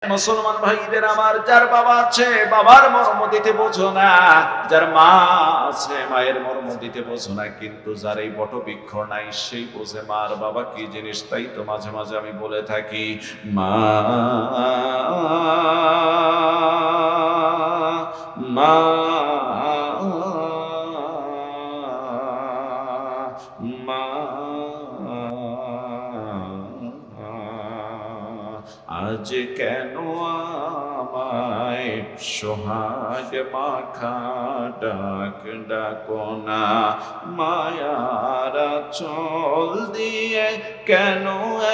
মুসলমান ভাইদের আমার, যার বাবা আছে বাবার মর্ম দিতে বোঝো না, যার মা আছে মায়ের মর্ম দিতে বোঝো না, কিন্তু যার এই বটবৃক্ষ নাই সেই বোঝে মার বাবা কি জিনিস। তাই তো মাঝে মাঝে আমি বলে থাকি, মা মা মা আজ কেন আমায় সোহাগ মাখা ডাক ডাকো না, মায়ার চল দিয়ে কেন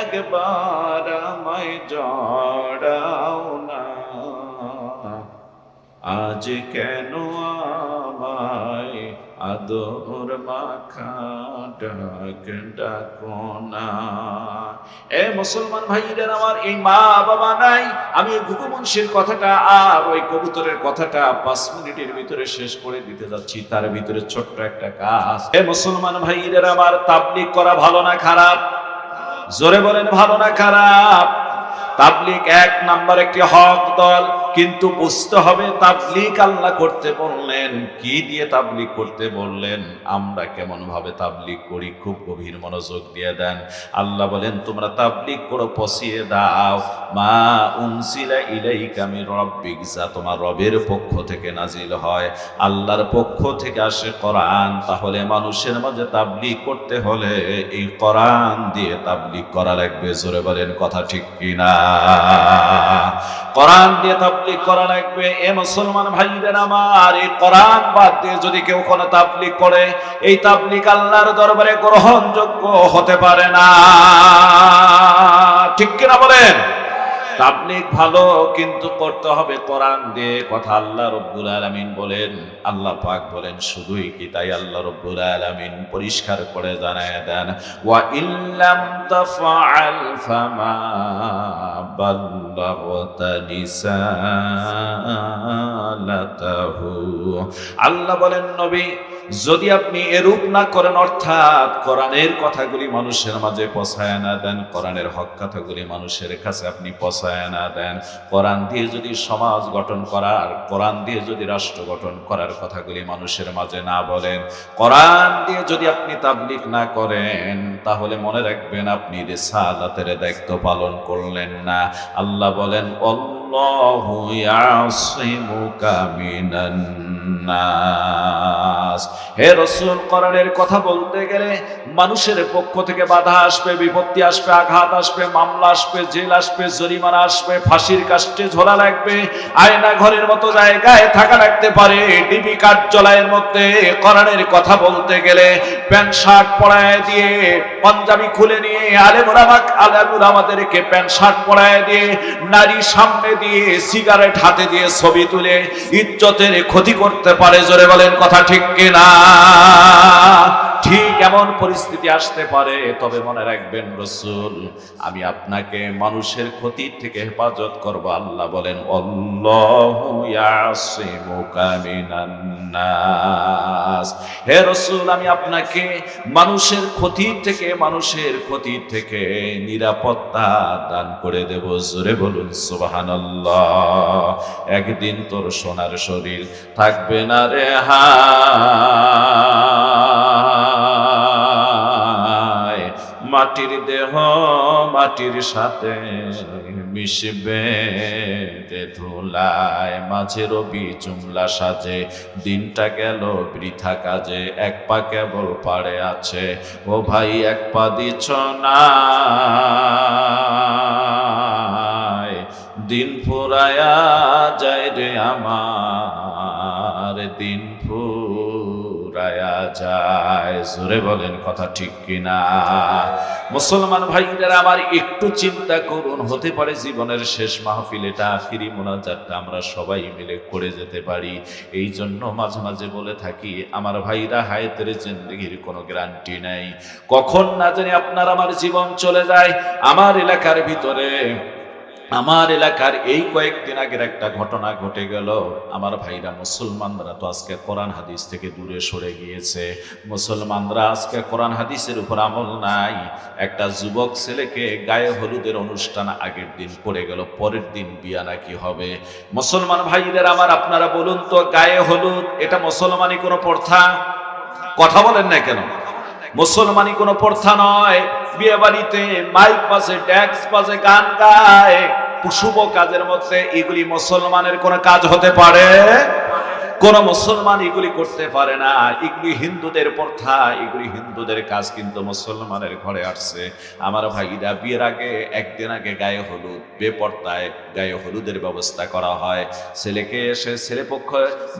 একবার আমায় জড়াও না, আজ কেন আমায় আদর মাখা ডাক ডাকো না। এ মুসলমান ভাইদের আমার, এই মা বাবা নাই। আমি ঘুঘু মুন্সির কথাটা আর ওই কবুতরের কথাটা 5 মিনিটের ভিতরে শেষ করে দিতে যাচ্ছি। তার ভিতরে ছোট্ট একটা কাজ। এ মুসলমান ভাইদের আমার, তাবলীগ করা ভালো না খারাপ? জোরে বলেন, ভালো না খারাপ? তাবলীগ 1 নাম্বার একটি হক দল, কিন্তু বুঝতে হবে তাবলীগ আল্লাহ করতে বললেন, কি দিয়ে তাবলীগ করতে বললেন, আমরা কেমন ভাবে তাবলীগ করি, খুব গভীর মনোযোগ দিয়ে দেন। আল্লাহ বলেন, তোমরা তাবলীগ করো, পৌঁছিয়ে দাও মা উনসিলা ইলাইকা মির রাব্বিক, যা তোমার রবের পক্ষ থেকে নাজিল হয়, আল্লাহর পক্ষ থেকে আসে কোরআন। তাহলে মানুষের মাঝে তাবলীগ করতে হলে এই কোরআন দিয়ে তাবলীগ করা লাগবে। জোরে বলেন কথা ঠিক কিনা? কোরআন দিয়ে তাবলীগ করা লাগবে। এ মুসলমান ভাইদের আমার, এই কোরআন বাদ দিয়ে যদি কেউ কোনো তাবলীগ করে, এই তাবলীগ আল্লাহর দরবারে গ্রহণযোগ্য হতে পারে না। ঠিক কিনা বলেন? তাবলীগ ভালো, কিন্তু করতে হবে কোরআন দিয়ে। কথা আল্লাহ রব্বুল আলামিন বলেন, আল্লাহ পাক বলেন, শুধুই কি তাই? আল্লাহ রব্বুল আলামিন পরিষ্কার করে জানায় দেন, ওয়া ইল্লাম তাফআল ফামা বাল্লাগতা রিসালাতাহু। আল্লাহ বলেন, নবী যদি আপনি এরূপ না করেন, অর্থাৎ কোরআনের কথাগুলি মানুষের মাঝে পৌঁছায় না দেন, কোরআনের হক কথাগুলি মানুষের কাছে আপনি পৌঁছায় না দেন, কোরআন দিয়ে যদি সমাজ গঠন করার, কোরআন দিয়ে যদি রাষ্ট্র গঠন করার কথাগুলি মানুষের মাঝে না বলেন, কোরআন দিয়ে যদি আপনি তাবলীগ না করেন, তাহলে মনে রাখবেন আপনি রিসালাতের দায়িত্ব পালন করলেন না। আল্লাহ বলেন, আল্লাহু ইয়াসিমুকা মিনান নাস। হে রাসূল, কোরআনের কথা বলতে গেলে মানুষের পক্ষ থেকে বাধা আসবে, বিপত্তি আসবে, আঘাত আসবে, মামলা আসবে, জেল আসবে, জরিমানা আসবে, ফাঁসির কাস্টে ঝোলা লাগবে, আয়না ঘরের মতো জায়গায় থাকা লাগতে পারে, ডিবি কার্যালয়ের মধ্যে কোরআনের কথা বলতে গেলে প্যান্ট শার্ট পরায় দিয়ে, পাঞ্জাবি খুলে নিয়ে আলেমুরা আমাদেরকে প্যান্ট শার্ট পরায় দিয়ে, নারী সামনে দিয়ে, সিগারেট হাতে দিয়ে ছবি তুলে ইজ্জতের ক্ষতি করতে পারে। জোরে বলেন কথা ঠিক কিনা? ঠিক এমন পরিস্থিতি আসতে পারে। তবে মনে রাখবেন, রাসূল আমি আপনাকে মানুষের ক্ষতি থেকে হেফাজত করব। আল্লাহ বলেন, আল্লাহু ইয়াসিমুকা মিনান নাস। হে রাসূল, আমি আপনাকে মানুষের ক্ষতি থেকে নিরাপত্তা দান করে দেব। জোরে বলুন সুবহানাল্লাহ। একদিন তোর সোনার শরীর থাকবে না রে হায়, মাটির দেহ মাটির সাথে মিশবে রে ধুলায়, মাঝে রবি জুমলা সাজে, দিনটা গেল বৃথা কাজে, এক পা কেবল পাড়ে আছে, ও ভাই এক পা দিছ না, দিন ফুরায়া যায় রে আমার, দিন ফুরায়া যায়। জোরে বলেন কথা ঠিক কিনা? মুসলমান ভাইরা আমার, একটু চিন্তা করুন, হতে পারে জীবনের শেষ মাহফিল, এটা আখিরি মুনাজাতটা আমরা সবাই মিলে করে যেতে পারি। এই জন্য মাঝে মাঝে বলে থাকি, আমার ভাইরা, হায়াতের জিন্দেগির কোনো গ্যারান্টি নাই, কখন না জানি আপনার আমার জীবন চলে যায়। আমার এলাকার ভিতরে আমার এলাকার এই কয়েকদিন আগের একটা ঘটনা ঘটে গেল। আমার ভাইরা মুসলমানরা তো আজকে কোরআন হাদিস থেকে দূরে সরে গিয়েছে, মুসলমানরা আজকে কোরআন হাদিসের উপর আমল নাই। একটা যুবক ছেলেকে গায়ে হলুদের অনুষ্ঠান আগের দিন করে গেল, পরের দিন বিয়া নাকি হবে। মুসলমান ভাইদের আমার, আপনারা বলুন তো, গায়ে হলুদ এটা মুসলমানি কোনো প্রথা? কথা বলেন না কেন? মুসলমানি কোনো প্রথা নয়। বিয়ে বাড়িতে মাইক বাজে, ড্যাক্স বাজে, গান গায়, শুভ কাজের মধ্যে এগুলি মুসলমানের কোন কাজ হতে পারে? কোন মুসলমান এগুলি করতে পারে না। এগুলি হিন্দুদের প্রথা, এগুলি হিন্দুদের কাজ, কিন্তু মুসলমানের ঘরে আসছে। আমার ভাইরা, বিয়ের আগে একদিন আগে গায়ে হলুদ, বেপর্দায় গায়ে হলুদের ব্যবস্থা করা হয়। ছেলেকে এসে, ছেলে পক্ষ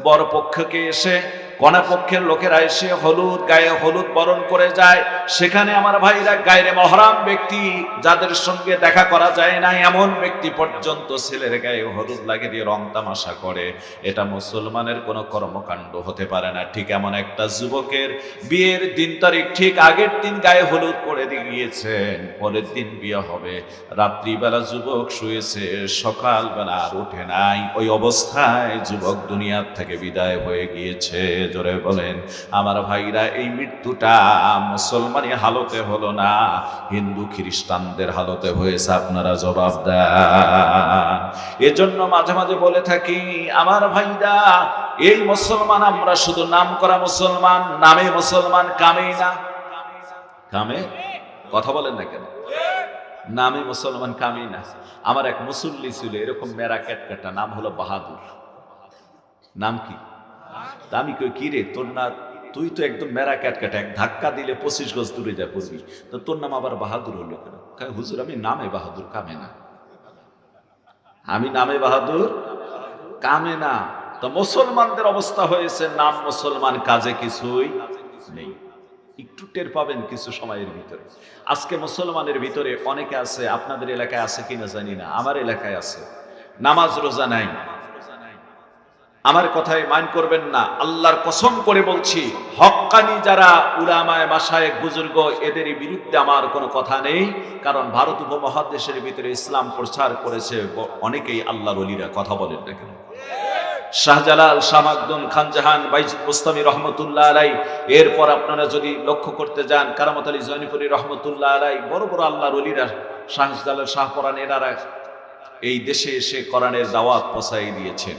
বর পক্ষকে এসে, কন্যা পক্ষের লোকেরা এসে হলুদ গায়ে হলুদ বরণ করে যায়। সেখানে আমার ভাইরা গায়রে মহরাম ব্যক্তি, যাদের সঙ্গে দেখা করা যায় না, এমন ব্যক্তি পর্যন্ত ছেলের গায়ে হলুদ লাগিয়ে দিয়ে রং তামাশা করে। এটা মুসলমানের কোনো কর্মকাণ্ড হতে পারে না। ঠিক এমন একটা যুবকের বিয়ের দিন তারিখ ঠিক আগের দিন গায়ে হলুদ করে দিয়ে গিয়েছেন, পরের দিন বিয়ে হবে। রাত্রিবেলা যুবক শুয়েছে, সকালবেলা আর ওঠে নাই। ওই অবস্থায় যুবক দুনিয়ার থেকে বিদায় হয়ে গিয়েছে। জোরে বলেন আমার ভাইরা, এই মৃত্যুটা মুসলমানি হালতে হলো না, হিন্দু খ্রিস্টানদের হালতে হয়েছে। আপনারা জবাব দেন। এজন্য মাঝে মাঝে বলে থাকি আমার ভাইরা, এই মুসলমান আমরা শুধু নাম করা মুসলমান, নামে মুসলমান, কামেই না। কামে কথা বলেন না কেন? নামে মুসলমান, কামেই না। আমার এক মুসল্লি ছিল এরকম মেরা ক্যাটকাটা, নাম হলো বাহাদুর। নাম কি? আমি কই, কি রে তোর না, তুই তো একদম মেরা ক্যাটকাটা, এক ধাক্কা দিলে 25 গজ দূরে যা পড়বি, তো তোর নাম আবার বাহাদুর হলো কেন? হুজুর, আমি নামে বাহাদুর, কামে না। আমি নামে বাহাদুর, কামে না। তো মুসলমানদের অবস্থা হয়েছে, নাম মুসলমান, কাজে কিছুই নেই। একটু টের পাবেন কিছু সময়ের ভিতরে। আজকে মুসলমানের ভিতরে অনেকে আছে, আপনাদের এলাকায় আছে কিনা জানি না, আমার এলাকায় আছে, নামাজ রোজা নাই। আমার কথায় মাইন্ড করবেন না, আল্লাহর কসম করে বলছি, হক্কানি যারা উলামায়ে মাশায়েখ বুজুর্গ, এদের বিরুদ্ধে আমার কোনো কথা নেই। কারণ ভারত উপমহাদেশের ভিতরে ইসলাম প্রচার করেছে অনেকেই আল্লাহর ওলিরা। কথা বলেন না কেন? শাহজালাল, শাহ মাকদুম, খান জাহান, বাইজিদ বুস্তামি রহমতুল্লাহ আলাই, এরপর আপনারা যদি লক্ষ্য করতে যান, কারামত আলী জয়নিপুরি রহমতুল্লাহ আলাই, বড় বড় আল্লাহর ওলিরা, শাহজালাল, শাহ পরাণ, এনারা এই দেশে এসে কোরআনের দাওয়াত পৌঁছাই দিয়েছেন।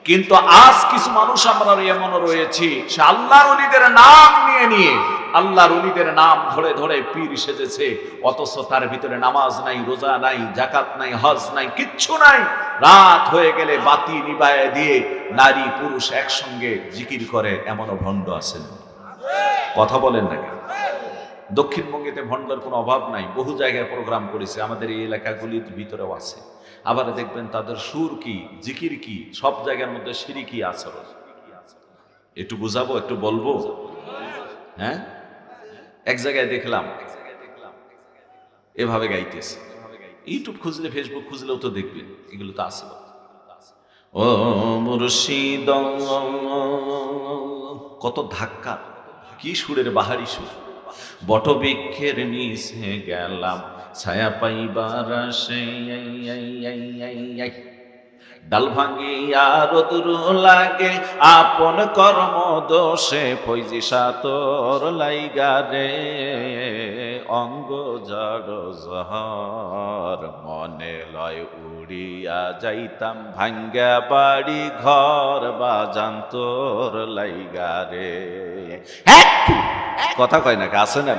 কিন্তু আজ কিছু মানুষ আমরা এমনও রয়েছি, সে আল্লাহর ওলিদের নাম নিয়ে নিয়ে, আল্লাহর ওলিদের নাম ধরে ধরে পীর সেজেছে, অথচ তার ভিতরে নামাজ নাই, রোজা নাই, জাকাত নাই, হজ নাই, কিচ্ছু নাই। রাত হয়ে গেলে বাতি নিভায়ে দিয়ে নারী পুরুষ একসঙ্গে জিকির করে, এমনও ভণ্ড আছেন। কথা বলেন না কেন? দক্ষিণবঙ্গেতে ভণ্ডর কোনো অভাব নাই, বহু জায়গায় প্রোগ্রাম করেছে, আমাদের এই এলাকাগুলির ভিতরেও আছে। আবার দেখবেন তাদের সুর কি, জিকির কি, সব জায়গার মধ্যে শিরকি আচরণ। একটু বুঝাবো, একটু বলবো। হ্যাঁ, এক জায়গায় দেখলাম এভাবে গাইতেছে। ইউটিউব খুঁজলে, ফেসবুক খুঁজলেও তো দেখবেন, এগুলো তো আছে। ও মুর্শিদ, কত ধাক্কা, কি সুরের বাহারি সুর। বটবৃক্ষের নিচে গেলাম ছায়া পাইবার আসে, ডাল ভাঙিয়া রোদুর লাগে, আপন কর্ম দোষে ফৈজি সাতর লাইগারে, অঙ্গ জড় জহর মনে লয় উড়িয়া যাইতাম, ভাঙ্গা বাড়ি ঘর বাজান্তর লাইগারে। কথা কয় নাকি? আছে না?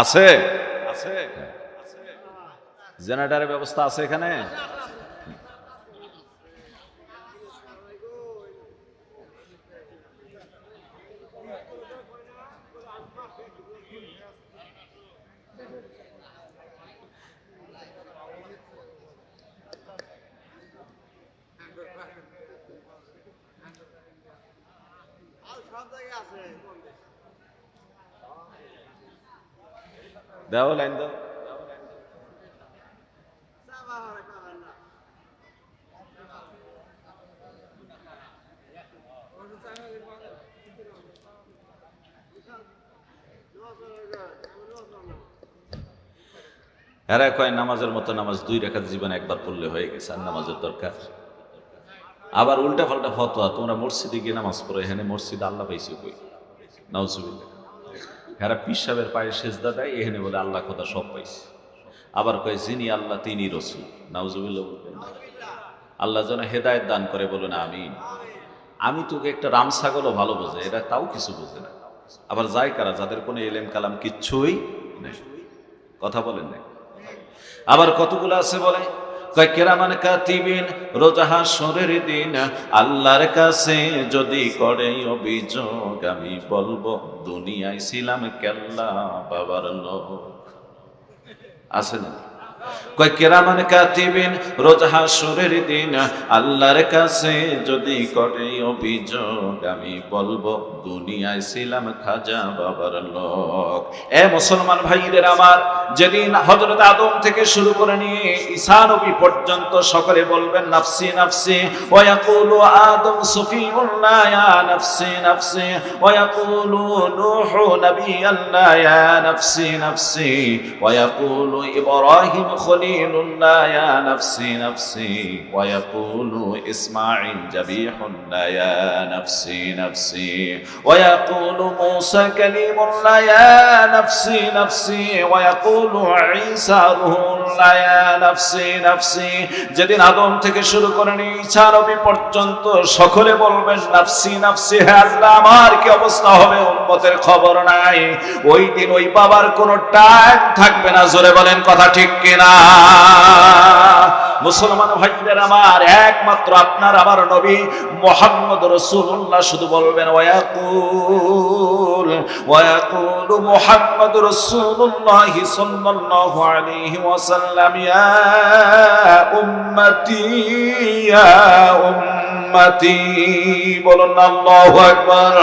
আছে, আছে। জেনারেটরের ব্যবস্থা আছে এখানে? দাও লাইন দাও। এরা কয় নামাজের মতো নামাজ 2 রাকাত জীবনে একবার পড়লে হয়ে গেছে, আর নামাজের দরকার। আবার উল্টা পাল্টা ফতোয়া, তোমরা মসজিদে গিয়ে নামাজ পড়ো, এখানে মসজিদ আল্লাহ পাইছে কই? নাউজুবিল্লাহ। এরা পীর সাহেবের পায়ে সেজদা দেয়, এখানে বলে আল্লাহ খোদা সব পাইছে। আবার কয় যিনি আল্লাহ তিনি রসুল। নাউজুবিল্লাহ বলবেন না। আল্লাহ যেন হেদায়েত দান করে, বলুন আমিন। আমি তোকে একটা রাম ছাগলও ভালো বোঝে, এরা তাও কিছু বোঝে না। আবার যায় কারা? যাদের কোনো এলেম কালাম কিচ্ছুই নেই। কথা বলেন না। আবার কতগুলো আছে বলে, কয় কেরামান কাতিবিন, রোজ হাসরের দিন আল্লাহর কাছে যদি করে অভিযোগ, আমি বলবো দুনিয়ায় ছিলাম কেল্লা বাবার লোক। আছে না? কয় কেরামান কাতিবিন, রোজ হাসরের দিন আল্লাহর কাছে যদি করে অভিযোগ, আমি বলবো দুনিয়ায় ছিলাম খাজা বাবার লোক। এ মুসলমান ভাইদের আমার, যেদিন হযরত আদম থেকে শুরু করে নিয়ে ঈসা নবী পর্যন্ত সকলে বলবেন নাফসি নাফসি, ওয়া ইয়াকুলু আদম সুফিউল্লাহ ইয়া নাফসি নাফসি, ওয়া ইয়াকুলু নূহু নাবিয়ুল্লাহ ইয়া নাফসি নাফসি, ওয়া ইয়াকুলু ইব্রাহিম খলিলুল্লাহ ইয়া নাফসি নাফসি, ওয়া ইয়াকুলু ইসমাঈল যাবিহুল্লাহ ইয়া নাফসি নাফসি, ওয়া ইয়াকুলু মূসা কালিমুল্লাহ ইয়া নাফসি নাফসি, ওয়া ইয়াকুলু ঈসা রূহুল্লাহ ইয়া নাফসি নাফসি। যেদিন আদম থেকে শুরু করে নিয়ে ঈসা নবী পর্যন্ত সকলে বলবেন নাফসি নাফসি। হে আল্লাহ, আমার কি অবস্থা হবে উম্মতের খবর নাই। ওই দিন ওই বাবার কোনো টাইম থাকবে না। জোরে বলেন কথা ঠিক কিনা? মুসলমান ভাইদের আমার, একমাত্র আপনার আমার নবী মুহাম্মদ রাসূলুল্লাহ শুধু বলবেন ওয়ায়াকুল মুহাম্মদ রাসূলুল্লাহ সাল্লাল্লাহু আলাইহি ওয়াসাল্লাম, ইয়া উম্মতি ইয়া উম্মতি। বলুন আল্লাহু আকবার।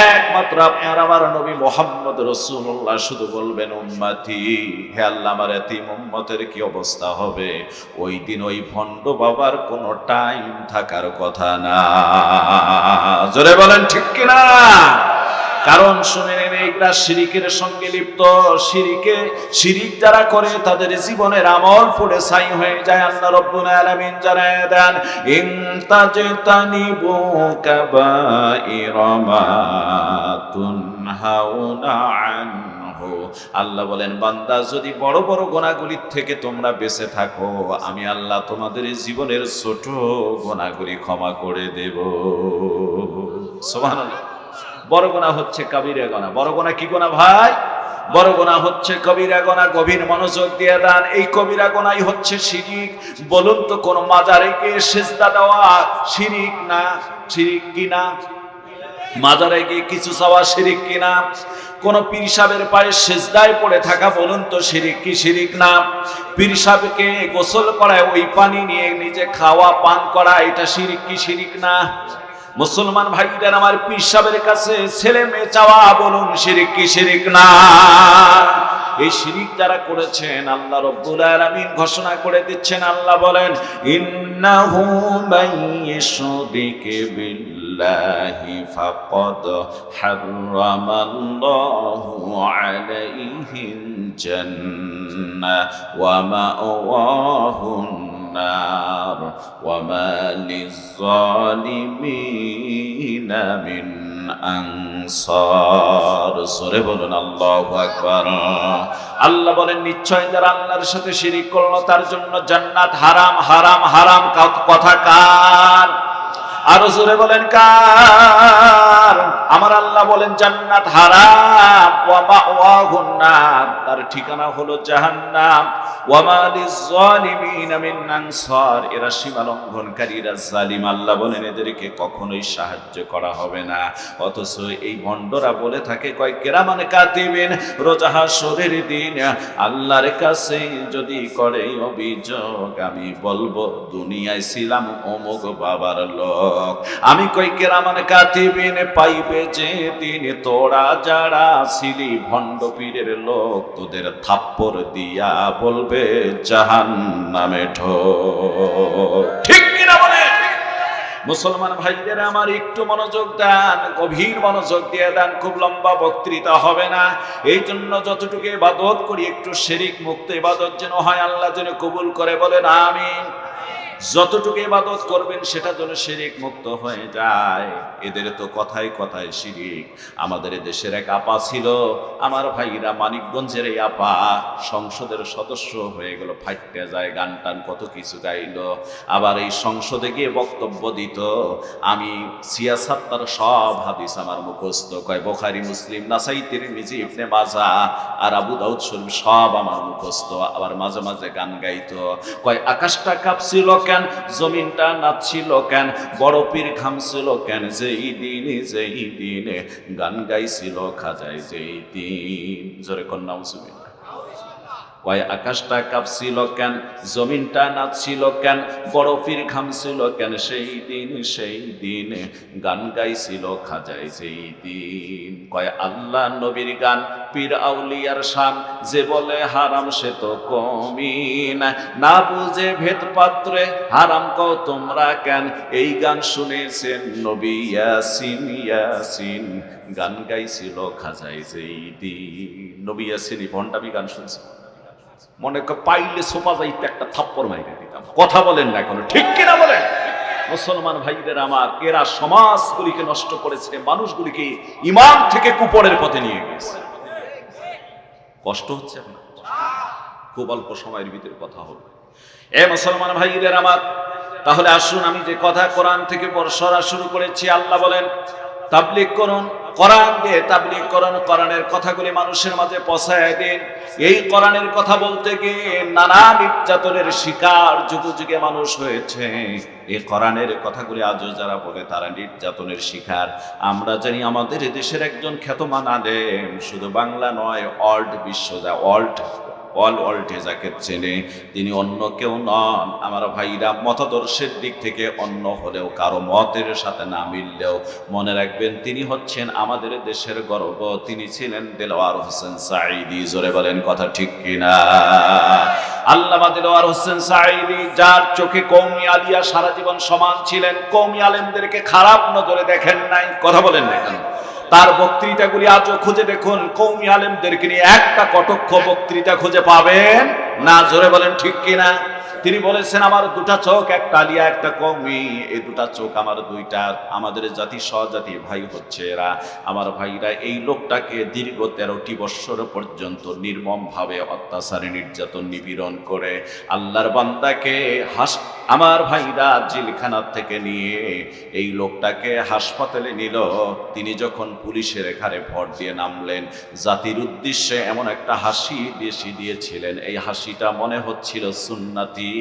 একমাত্র আপনার আমার নবী মুহাম্মদ রাসূলুল্লাহ শুধু বলবেন উম্মতি। হে আল্লাহ, আমার এতিম উম্মতের কি অবস্থা হবে? ওই দিন ওই ভণ্ড বাবার কোনো টাইম থাকার কথা না। জোরে বলেন ঠিক কিনা? কারণ শুনে নেন, এইগুলা শিরিকের সঙ্গে লিপ্ত। শিরিক যারা করে তাদের জীবনের আমল পুড়ে ছাই হয়ে যায়। আল্লাহ রাব্বুল আলামিন জানায় দেন, ইন তাজতানিবু কাবাইরা মা তুনহাউনা আনহু। আল্লাহ বলেন, বান্দা যদি বড় বড় গুনাহগুলির থেকে তোমরা বেঁচে থাকো, আমি আল্লাহ তোমাদের জীবনের ছোট গুনাহগুলি ক্ষমা করে দেব। সুবহানাল্লাহ। বড় গুনাহ হচ্ছে কবিরা গুনাহ। বড় গুনাহ কি গুনাহ ভাই? বড় গুনাহ হচ্ছে কবিরা গুনাহ। গভীর মনোযোগ দিয়ে দেন। এই কবিরা গুনাহই হচ্ছে শিরিক। বলুন তো, কোন মাজারে গিয়ে সিজদা দেওয়া শিরিক না? শিরিক কি না? মাজারে গিয়ে কিছু চাওয়া শিরিক কি না? কোন পীর সাহেবের পায়ে সিজদায় পড়ে থাকা, বলুন তো শিরিক কি শিরিক না? পীর সাহেবকে গোসল করায় ওই পানি নিয়ে নিজে খাওয়া পান করা, এটা শিরিক কি শিরিক না? মুসলমান ভাইদের আমার, পীর সাহেবের কাছে ছেলে মেয়ে চাওয়া, বলুন শিরিক কি শিরিক না? এই শিরিক যারা করেছেন, আল্লাহ রাব্বুল আলামিন ঘোষণা করে দিচ্ছেন। আল্লাহ বলেন, ইন্নাহু মাইয়ুশরিক বিল্লাহি ফাকাদ হারামাল্লাহু আলাইহিল জান্নাহ ওয়া মাওয়াহুন النار وما للظالمين من أنصار। সূরা বলুন আল্লাহু আকবার। আল্লাহ বলেন, নিশ্চয় যারা আল্লাহর সাথে শিরিক করলো তার জন্য জান্নাত হারাম। হারাম হারাম কথা কার? আরো জোরে বলেন কার? আমার আল্লাহ বলেন জান্নাত হারাম। ওয়া মাওয়াহুন নার, তার ঠিকানা হলো জাহান্নাম। ওয়া মা লিয-যালিমিনা মিন আনসার, এরা সীমা লঙ্ঘনকারীরা জালিম। আল্লাহ বলেন এদেরকে কখনোই সাহায্য করা হবে না। অথচ এই ভণ্ডরা বলে থাকে, কয় কিরামান কাতিবিন, রোজ হাসরের দিন আল্লাহর কাছে যদি করে অভিযোগ, আমি বলবো দুনিয়ায় ছিলাম অমুক বাবার লোক। আমি কই কিরামান কাতিবিন পাইবে যে দিন, তোরা যারা ছিলি ভণ্ড পীরের লোক, তোদের থাপ্পড় দিয়া বলবে জাহান্নামে ঢোক। ঠিক কিনা বলে? মুসলমান ভাইদের আমার একটু মনোযোগ দেন, গভীর মনোযোগ দিয়ে দেন, খুব লম্বা বক্তৃতা হবে না। এই জন্য যতটুকু ইবাদত করি একটু শিরিক মুক্ত ইবাদত যেন হয়, আল্লাহ যেন কবুল করে, বলেন আমিন। যতটুকু ইবাদত করবেন সেটা যেন শিরিক মুক্ত হয়ে যায়। এদের তো কথায় কথায় শিরিক। আমাদের দেশের এক আপা ছিল, আমার ভাইরা, মানিকগঞ্জের এই আপা সংসদের সদস্য হয়ে গেল, ফাইটতে যায়, গান টান কত কিছু গাইল, আবার এই সংসদে গিয়ে বক্তব্য দিত। আমি সিয়াসাত তার সব হাদিস আমার মুখস্থ, কয় বুখারী, মুসলিম, নাসাই, তিরমিজি, ইবনে মাজাহ আর আবু দাউদ শরীফ সব আমার মুখস্থ। আবার মাঝে মাঝে গান গাইতো, কয় আকাশটা কাঁপছিল কেন, জমিনটা নাচছিল কেন, বড় পীর ঘামছিল কেন, যেই দিনে গান গাইছিল খাজায় যেই দিন। জোরে কন্যা মুসলিম। কয় আকাশটা কাঁপছিল কেন, জমিনটা নাচছিল কেন, বড় পীর ঘামছিল কেন, সেই দিন গান গাইছিল খাজায় যেই দিন। কয় আল্লাহ নবীর গান, পীর আউলিয়ার শান, যে বলে হারাম সে তো কমিন, না বুঝে ভেদ পাত্রে হারাম কও তোমরা কেন, এই গান শুনেছেন নবী ইয়াসিন, ইয়াসিন গান গাইছিল খাজায় যেই দিন। নবী ইয়াসিন ভণ্ডামি গান শুনছে, মনে পাইলে সোপা যাইতে একটা থাপ্পড় মাইরে দিতাম। কথা বলেন না এখনো, ঠিক কিনা বলেন? মুসলমান ভাইদের আমার, এরা সমাজগুলিকে নষ্ট করেছে, মানুষগুলিকে ইমান থেকে কুপরের পথে নিয়ে গেছে। কষ্ট হচ্ছে না? খুব অল্প সময়ের ভিতরে কথা হবে। এ মুসলমান ভাইদের আমার, তাহলে আসুন, আমি যে কথা কোরআন থেকে পড়া শুরু করেছি, আল্লাহ বলেন তাবলীগ করুন, কোরআন দিয়ে তাবলীগ করুন, কোরআনের কথাগুলি মানুষের মাঝে পৌঁছায় দিন। এই কোরআনের কথা বলতে গিয়ে নানা নির্যাতনের শিকার যুগে যুগে মানুষ হয়েছে। এই কোরআনের কথাগুলি আজও যারা বলে তারা নির্যাতনের শিকার। আমরা জানি আমাদের দেশের একজন খ্যাতমান আলেম, শুধু বাংলা নয়, অল ওয়ার্ল্ডে যাকে চেনে, তিনি অন্য কেউ নন। আমার ভাইরা, মতাদর্শের দিক থেকে অন্য হলেও, কারো মতের সাথে না মিললেও মনে রাখবেন, তিনি হচ্ছেন আমাদের দেশের গর্ব। তিনি ছিলেন দেলোয়ার হোসেন সাঈদী। জোরে বলেন কথা ঠিক কিনা? আল্লামা দেলোয়ার হোসেন সাঈদী, যার চোখে কওমি আলিয়া সারা জীবন সমান ছিলেন, কওমি আলেমদেরকে খারাপ নজরে দেখেন নাই। কথা বলেন না কেন? তার বক্তৃতাগুলি আজও খুঁজে দেখুন, কওমি আলেমদেরকে নিয়ে একটা কটক্ষ বক্তৃতা খুঁজে পাবেন না। জোরে বলেন ঠিক কিনা? তিনি বলেছেন, আমার দুটা চোখ, একটা আলিয়া একটা কওমি, এই দুটা চোখ আমার দুইটা, আমাদের জাতি স্বজাতি ভাই হচ্ছে এরা। আমার ভাইরা, এই লোকটাকে দীর্ঘ 13টি বৎসর পর্যন্ত নির্মমভাবে অত্যাচার, নির্যাতন, নিপীড়ন করে আল্লাহর বান্দাকে আমার ভাইরা জেলখানার থেকে নিয়ে এই লোকটাকে হাসপাতালে নিল। তিনি যখন পুলিশের ঘাড়ে ভর দিয়ে নামলেন, জাতির উদ্দেশ্যে এমন একটা হাসি দিয়েছিলেন, এই হাসিটা মনে হচ্ছিল সুন্নতি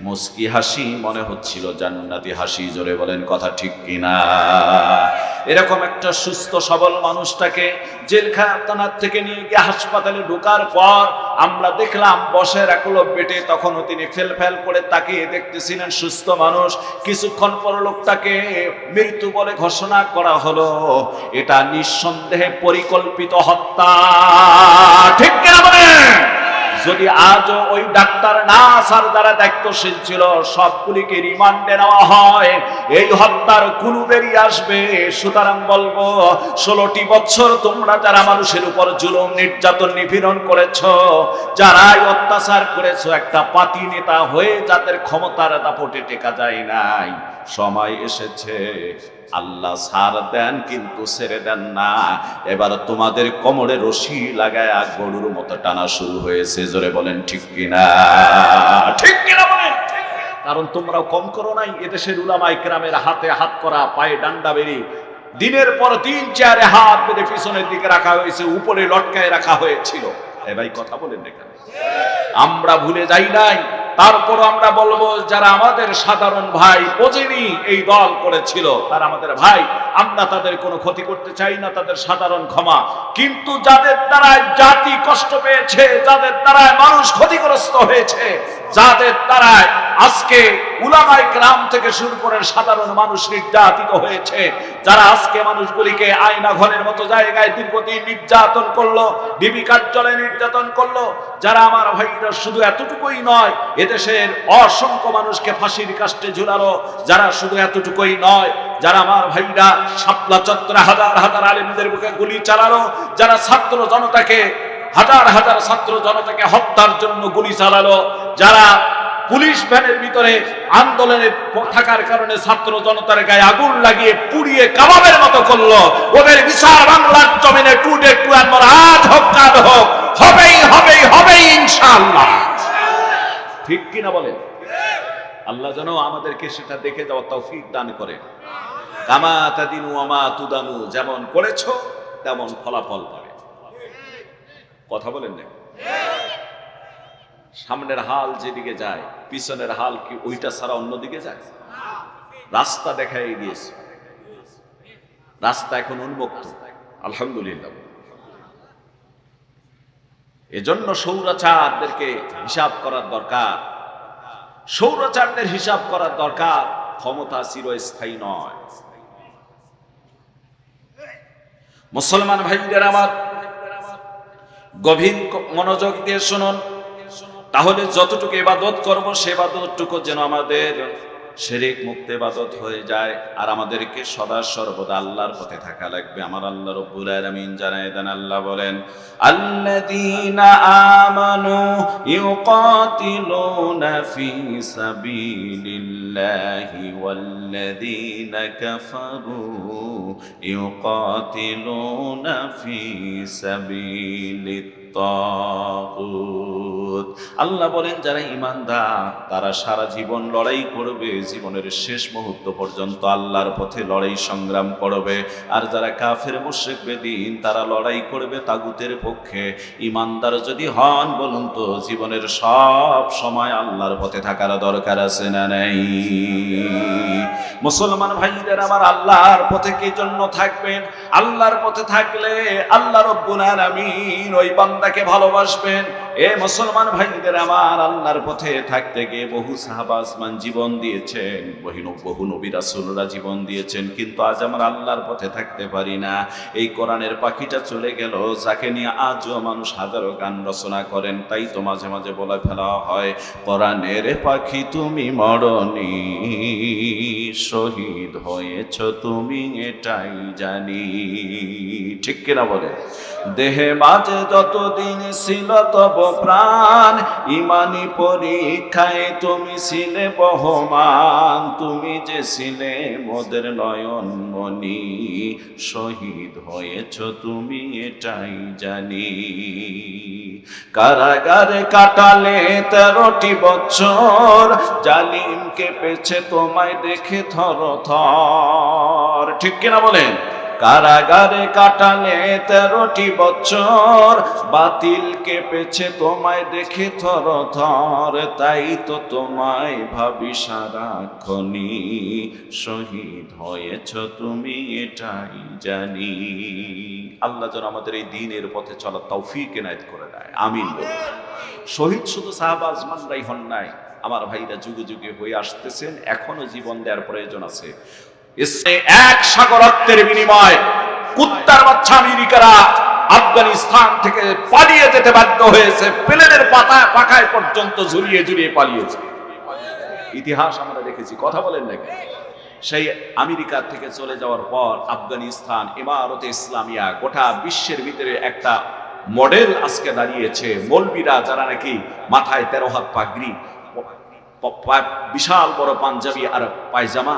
মুস্কি হাসি, মনে হচ্ছিল জান্নাতি হাসি। জোরে বলেন কথা ঠিক কিনা? এরকম একটা সুস্থ সবল মানুষটাকে জেলখানার থেকে নিয়ে গিয়ে হাসপাতালে ঢোকার পর আমরা দেখলাম বসে রাখলো বেটে, তখনও তিনি ফেল করে তাকিয়ে দেখতেছিলেন, সুস্থ মানুষ। কিছুক্ষণ পর লোকটাকে মৃত্যু বলে ঘোষণা করা হলো। এটা নিঃসন্দেহে পরিকল্পিত হত্যা। ঠিক কিনা বলেন? যদি আজও ওই ডাক্তার নার্স আর যারা দায়িত্বশীল ছিল সবগুলিকে রিমান্ডে নেওয়া হয়, এই হত্যার কুলু বেরিয়ে আসবে। সুতরাং বলবো, 16টি বছর তোমরা যারা মানুষের উপর জুলুম, নির্যাতন, নিপীড়ন করেছো, যারাই অত্যাচার করেছো, একটা পাতি নেতা হয়ে যাদের ক্ষমতার দাপটে টেকা যায় নাই, সময় এসেছে আল্লাহ ছাড় দেন কিন্তু ছেড়ে দেন না। এবার তোমাদের কোমরে রশি লাগায় গরুর মতো টানা শুরু হয়েছে। জোরে বলেন ঠিক কিনা? ঠিক কিনা বলেন? কারণ তোমরাও কম করো নাই। এদেশের উলামায়ে কেরামের হাতে হাত করা, পায়ে ডান্ডা বেরি, দিনের পর দিন চেয়ারে হাত বেঁধে পিছনের দিকে রাখা হয়েছে, উপরে লটকায় রাখা হয়েছিল। এ ভাই কথা বলেন এখানে, আমরা ভুলে যাই নাই। তারপর আমরা বলবো, যারা আমাদের সাধারণ ভাই বোঝেনি এই দল করেছিল, তারা আমাদের ভাই, আমরা তাদের কোনো ক্ষতি করতে চাই না, তাদের সাধারণ ক্ষমা। কিন্তু যাদের দ্বারা জাতি কষ্ট পেয়েছে, যাদের দ্বারা মানুষ ক্ষতিগ্রস্ত হয়েছে, যাদের দ্বারা আজকে উলামায়ে কেরাম থেকে শুরু করে সাধারণ মানুষ নির্যাতিত হয়েছে, যারা আজকে মানুষগুলিকে আয়না ঘরের মতো জায়গায় দীর্ঘদিন নির্যাতন করলো, ডিবি কার্যালয়ে নির্যাতন করলো, যারা আমার ভাইরা শুধু এতটুকুই নয়, এদেশের অসংখ্য মানুষকে ফাঁসির কাস্টে ঝুলালো, যারা শুধু এতটুকুই নয়, যারা আমার ভাইরা শাপলা চত্বরে হাজার হাজার আলেমদের বুকে গুলি চালালো, যারা ছাত্র জনতাকে হাজার হাজার ছাত্র জনতাকে হত্যার জন্য গুলি চালালো, যারা পুলিশ ভ্যানের ভিতরে আন্দোলনে থাকার কারণে ছাত্র জনতার গায়ে আগুন লাগিয়ে পুড়িয়ে কাবাবের মতো করলো, ওদের বিচার বাংলার জমিনে টুডে টু আর আজ হোক কাল হোক, হবেই হবেই হবেই ইনশাআল্লাহ। ঠিক কিনা বলেন? আল্লাহ যেন আমাদেরকে সেটা দেখে যাওয়ার তৌফিক দান করে। কামা তাদিনু ওয়ামা তুদানু, যেমন করেছো তেমন ফলাফল পাবে। কথা বলেন না? সামনের হাল যেদিকে যায়, পিছনের হাল কি ওইটা ছাড়া অন্যদিকে যায়? রাস্তা দেখাই দিয়েছে, রাস্তা এখন উন্মুক্ত, আলহামদুলিল্লাহ। এজন্য স্বৈরাচারদেরকে হিসাব করার দরকার, স্বৈরাচারদের হিসাব করার দরকার। ক্ষমতা চিরস্থায়ী নয়। মুসলমান ভাইদের আমার, গভীর মনোযোগ দিয়ে শুনুন, তাহলে যতটুকু ইবাদত করব সে ইবাদতটুকু যেন আমাদের শিরক মুক্ত ইবাদত হয়ে যায়, আর আমাদেরকে সদা সর্বদা আল্লাহর পথে থাকা লাগবে। আমার আল্লাহ রাব্বুল আলামিন জানায় দেন, আল্লাহ বলেন, আল্লাযীনা আমানু ইউকাতিলুনা ফি সাবিলিল্লাহি ওয়াল্লাযীনা কাফারু ইউকাতিলুনা ফি সাবিলিত তাগুত। আল্লাহ বলেন, যারা ঈমানদার তারা সারা জীবন লড়াই করবে, জীবনের শেষ মুহূর্ত পর্যন্ত আল্লাহর পথে লড়াই সংগ্রাম করবে। আর যারা কাফের মুশরিক বেদিন তারা লড়াই করবে তাগুতের পক্ষে। ঈমানদার যদি হন, বলুন তো জীবনের সব সময় আল্লাহর পথে থাকার দরকার আছে না নাই? মুসলমান ভাইদের আমার, আল্লাহর পথে কি জন্য থাকবেন? আল্লাহর পথে থাকলে আল্লাহ রাব্বুল আলামিন ওই বান্দাকে ভালোবাসবেন। এ মুসলমান ভাইদের আমার, আল্লাহর পথে থাকতে গিয়ে বহু সাহাবা আসমান জীবন দিয়েছেন, বহু নবী রাসূলরা জীবন দিয়েছেন, কিন্তু আজ আমরা আল্লাহর পথে থাকতে পারি না। এই কোরআনের পাখিটা চলে গেল, যাকে নিয়ে আজও মানুষ হাজারো গান রচনা করেন। তাই তো মাঝে মাঝে বলে ফেলা হয়, কোরআনের পাখি তুমি মরনি, শহীদ হয়েছ তুমি এটাই জানি। ঠিক কিনা বলে? দেহে মাঝে যতদিন ছিল তব প্রাণ, ইমানি পরীক্ষায় তুমি ছিলে বহমান, তুমি যে ছিলে মোদের নয়ন মনি, শহীদ হয়েছ তুমি এটাই জানি। কারাগারে কাটালে 13টি বছর, জালিম কেঁপেছে তোমায় দেখে থরথর। ঠিক কিনা বলেন? কারাগারে কাটালে 13টি বছর, বাতিল কেঁপেছে তোমায় দেখে থরথর, তাই তো তোমায় ভাবি সারাক্ষণি, শহীদ হয়েছ তুমি এটাই জানি। আল্লাহ যেন আমাদের এই দ্বীনের পথে চলার তৌফিক এনায়েত করে দেয়, আমিন বলুন। শহীদ শুধু সাহাবা আজমানরাই হন নাই, আমার ভাইরা যুগে যুগে হয়ে আসতেছেন, এখনো জীবন দেওয়ার প্রয়োজন আছে। এক সাগর রক্তের বিনিময় কুত্তার বাচ্চা আমেরিকারা আফগানিস্তান থেকে পালিয়ে যেতে বাধ্য হয়েছে, প্লেনের পাখায় পর্যন্ত ঝুলিয়ে ঝুলিয়ে পালিয়েছে। ইতিহাস আমরা দেখেছি, কথা বলেন নাকি? সেই আমেরিকা থেকে চলে যাওয়ার পর আফগানিস্তান ইমারতে ইসলামিয়া গোটা বিশ্বের ভিতরে একটা মডেল আজকে দাঁড়িয়েছে। মৌলবীরা যারা নাকি মাথায় 13 হাত পাগড়ি, বিশাল বড় পাঞ্জাবি আর পায়জামা,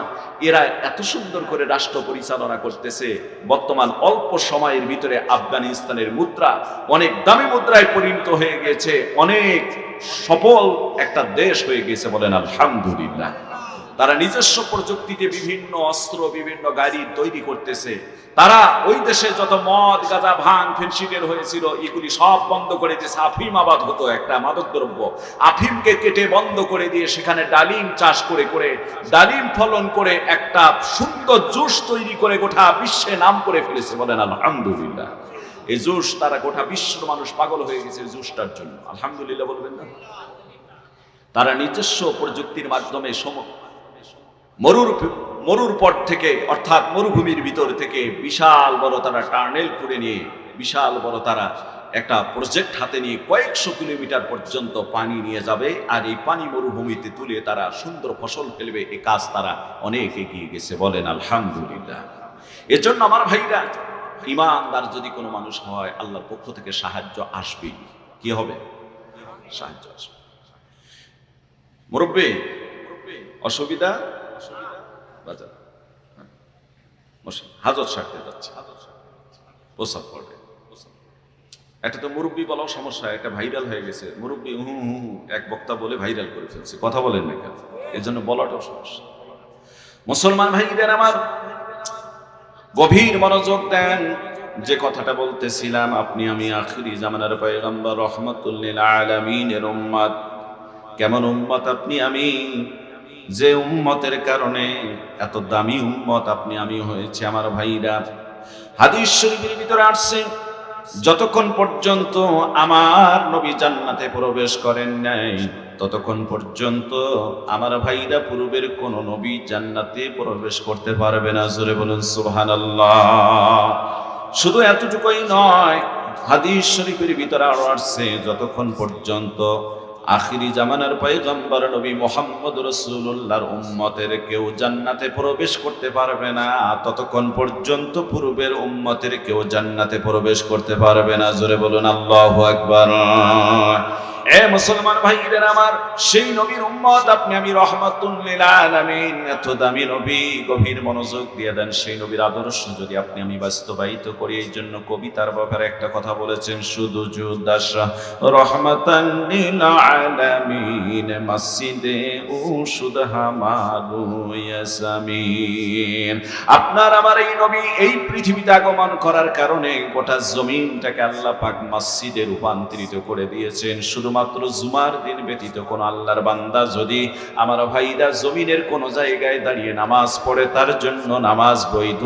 এরা এত সুন্দর করে রাষ্ট্র পরিচালনা করতেছে। বর্তমান অল্প সময়ের ভিতরে আফগানিস্তানের মুদ্রা অনেক দামি মুদ্রায় পরিণত হয়ে গেছে, অনেক সফল একটা দেশ হয়ে গেছে। বলেন আলহামদুলিল্লাহ। তারা নিজস্ব প্রযুক্তিতে বিভিন্ন অস্ত্র, বিভিন্ন গাড়ি তৈরি করতেছে। তারা ওই দেশে যত মদ, গাঁজা, ভাঙ, ফেন্সিডিল হয়েছিল এগুলি সব বন্ধ করে দিয়েছে। আফিম আবাদ হতো, একটা মাদক দ্রব্য, আফিমকে কেটে বন্ধ করে দিয়ে সেখানে ডালিম চাষ করে ডালিম ফলন করে একটা সুন্দর জুস তৈরি করে গোটা বিশ্বে নাম করে ফেলেছে। বলেন আলহামদুলিল্লাহ। এই জুস তারা গোটা বিশ্বের মানুষ পাগল হয়ে গেছে জুসটার জন্য। আলহামদুলিল্লাহ বলবেন না? তারা নিজস্ব প্রযুক্তির মাধ্যমে মরুর পর থেকে, অর্থাৎ মরুভূমির ভিতর থেকে বিশাল বড় তারা টার্নেল করে নিয়ে, বিশাল বড় তারা একটা প্রজেক্ট হাতে নিয়ে কয়েকশো কিলোমিটার পর্যন্ত পানি নিয়ে যাবে, আর এই পানি মরুভূমিতে তুলে তারা সুন্দর ফসল ফেলবে। এই কাজ তারা অনেক এগিয়ে গেছে। বলেন আলহামদুলিল্লাহ। এজন্য আমার ভাইরা, ঈমানদার যদি কোনো মানুষ হয়, আল্লাহর পক্ষ থেকে সাহায্য আসবেই। কি হবে? সাহায্য আসবে। মুরব্বি অসুবিধা, বাজার হাজত সারতে যাচ্ছে, প্রসাব করবে। একটা তো মুরব্বি বলাও সমস্যা, একটা ভাইরাল হয়ে গেছে মুরব্বি এক বক্তা বলে ভাইরাল করে ফেলছে। কথা বলেন না কেন? এর জন্য বলাটাও সমস্যা। মুসলমান ভাইদের আমার, গভীর মনোযোগ দেন। যে কথাটা বলতেছিলাম, আপনি আমি আখিরি জামানার পয়গম্বর রহমাতুল লিল আলামিনের উম্মত। কেমন উম্মত আপনি আমি, যে উম্মতের কারণে এত দামি উম্মত আপনি আমি হয়েছে আমার ভাইরা। হাদিস শরীফের ভিতরে আসছে, যতক্ষণ পর্যন্ত আমার নবী জান্নাতে প্রবেশ করেন নাই, ততক্ষণ পর্যন্ত আমার ভাইরা পূর্বের কোন নবী জান্নাতে প্রবেশ করতে পারবে না। জোরে বলুন সুবহানাল্লাহ। শুধু এতটুকুই নয়, হাদিস শরীফের ভিতরে আরো আসছে, যতক্ষণ পর্যন্ত আখিরি জামানার পয়গম্বর নবী মুহাম্মদ রাসূলুল্লাহর উম্মতের কেউ জান্নাতে প্রবেশ করতে পারবে না, ততক্ষণ পর্যন্ত পূর্বের উম্মতের কেউ জান্নাতে প্রবেশ করতে পারবে না। জোরে বলুন আল্লাহু আকবার। এ মুসলমান ভাইদের আমার, সেই নবীর উম্মত আপনি আমি, রহমাতুল লিল আলামিন, এত দামি নবী। গভীর মনোযোগ দিয়ে দেন। সেই নবীর আদর্শ যদি আপনি আমি বাস্তবায়িত করি, এই জন্য কবিতার ব্যাপারে একটা কথা বলেছেন, শুধু জুদাস রহমাতান লিল আলামিন মসজিদে উশুদ হামারু ইয়াসামিন। আপনার আমার এই নবী এই পৃথিবীতে আগমন করার কারণে গোটা জমিনটাকে আল্লাহ পাক মসজিদে রূপান্তরিত করে দিয়েছেন। শুধুমাত্র জুমার দিন ব্যতীত কোন আল্লাহর বান্দা যদি আমার ভাইরা জমিনের কোন জায়গায় দাঁড়িয়ে নামাজ পড়ে, তার জন্য নামাজ বৈধ।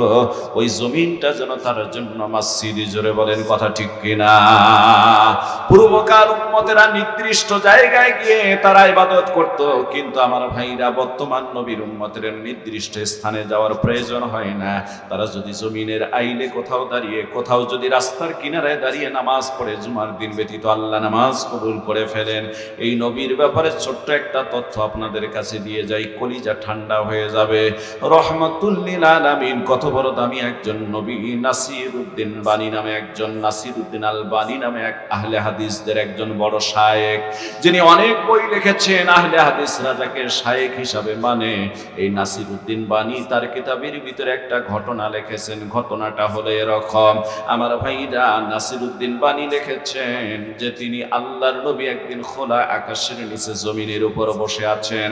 ওই জমিনটা যেন তার জন্য মসজিদ। জোরে বলেন কথা ঠিক কিনা? পূর্বকার উম্মতেরা নির্দিষ্ট জায়গায় গিয়ে তারা ইবাদত করত, কিন্তু আমার ভাইরা বর্তমান নবীর উম্মতের নির্দিষ্ট স্থানে যাওয়ার প্রয়োজন হয় না। তারা যদি জমিনের আইলে কোথাও দাঁড়িয়ে, কোথাও যদি রাস্তার কিনারায় দাঁড়িয়ে নামাজ পড়ে, জুমার দিন ব্যতীত আল্লাহ নামাজ কবুল করে ফেলেন। এই নবীর ব্যাপারে ছোট্ট একটা তথ্য আপনাদের কাছে দিয়ে যাই, কলিজা ঠান্ডা হয়ে যাবে। রহমাতুল লিল আলামিন, কত বড় দামি একজন নবী। নাসিরউদ্দিন বানী নামে একজন, নাসিরউদ্দিন আল বানী নামে এক আহলে হাদিসদের একজন বড় শায়েখ, যিনি অনেক বই লিখেছেন। আহলে হাদিসরা যাকে শায়েখ হিসাবে মানে, এই নাসিরউদ্দিন বানী তার কিতাবের ভিতরে একটা ঘটনা লিখেছেন। ঘটনাটা হলো এরকম, আমার ভাইরা, নাসিরউদ্দিন বানী লিখেছেন যে তিনি আল্লাহর নবী একদিন খোলা আকাশের নিচে জমিনের উপর বসে আছেন।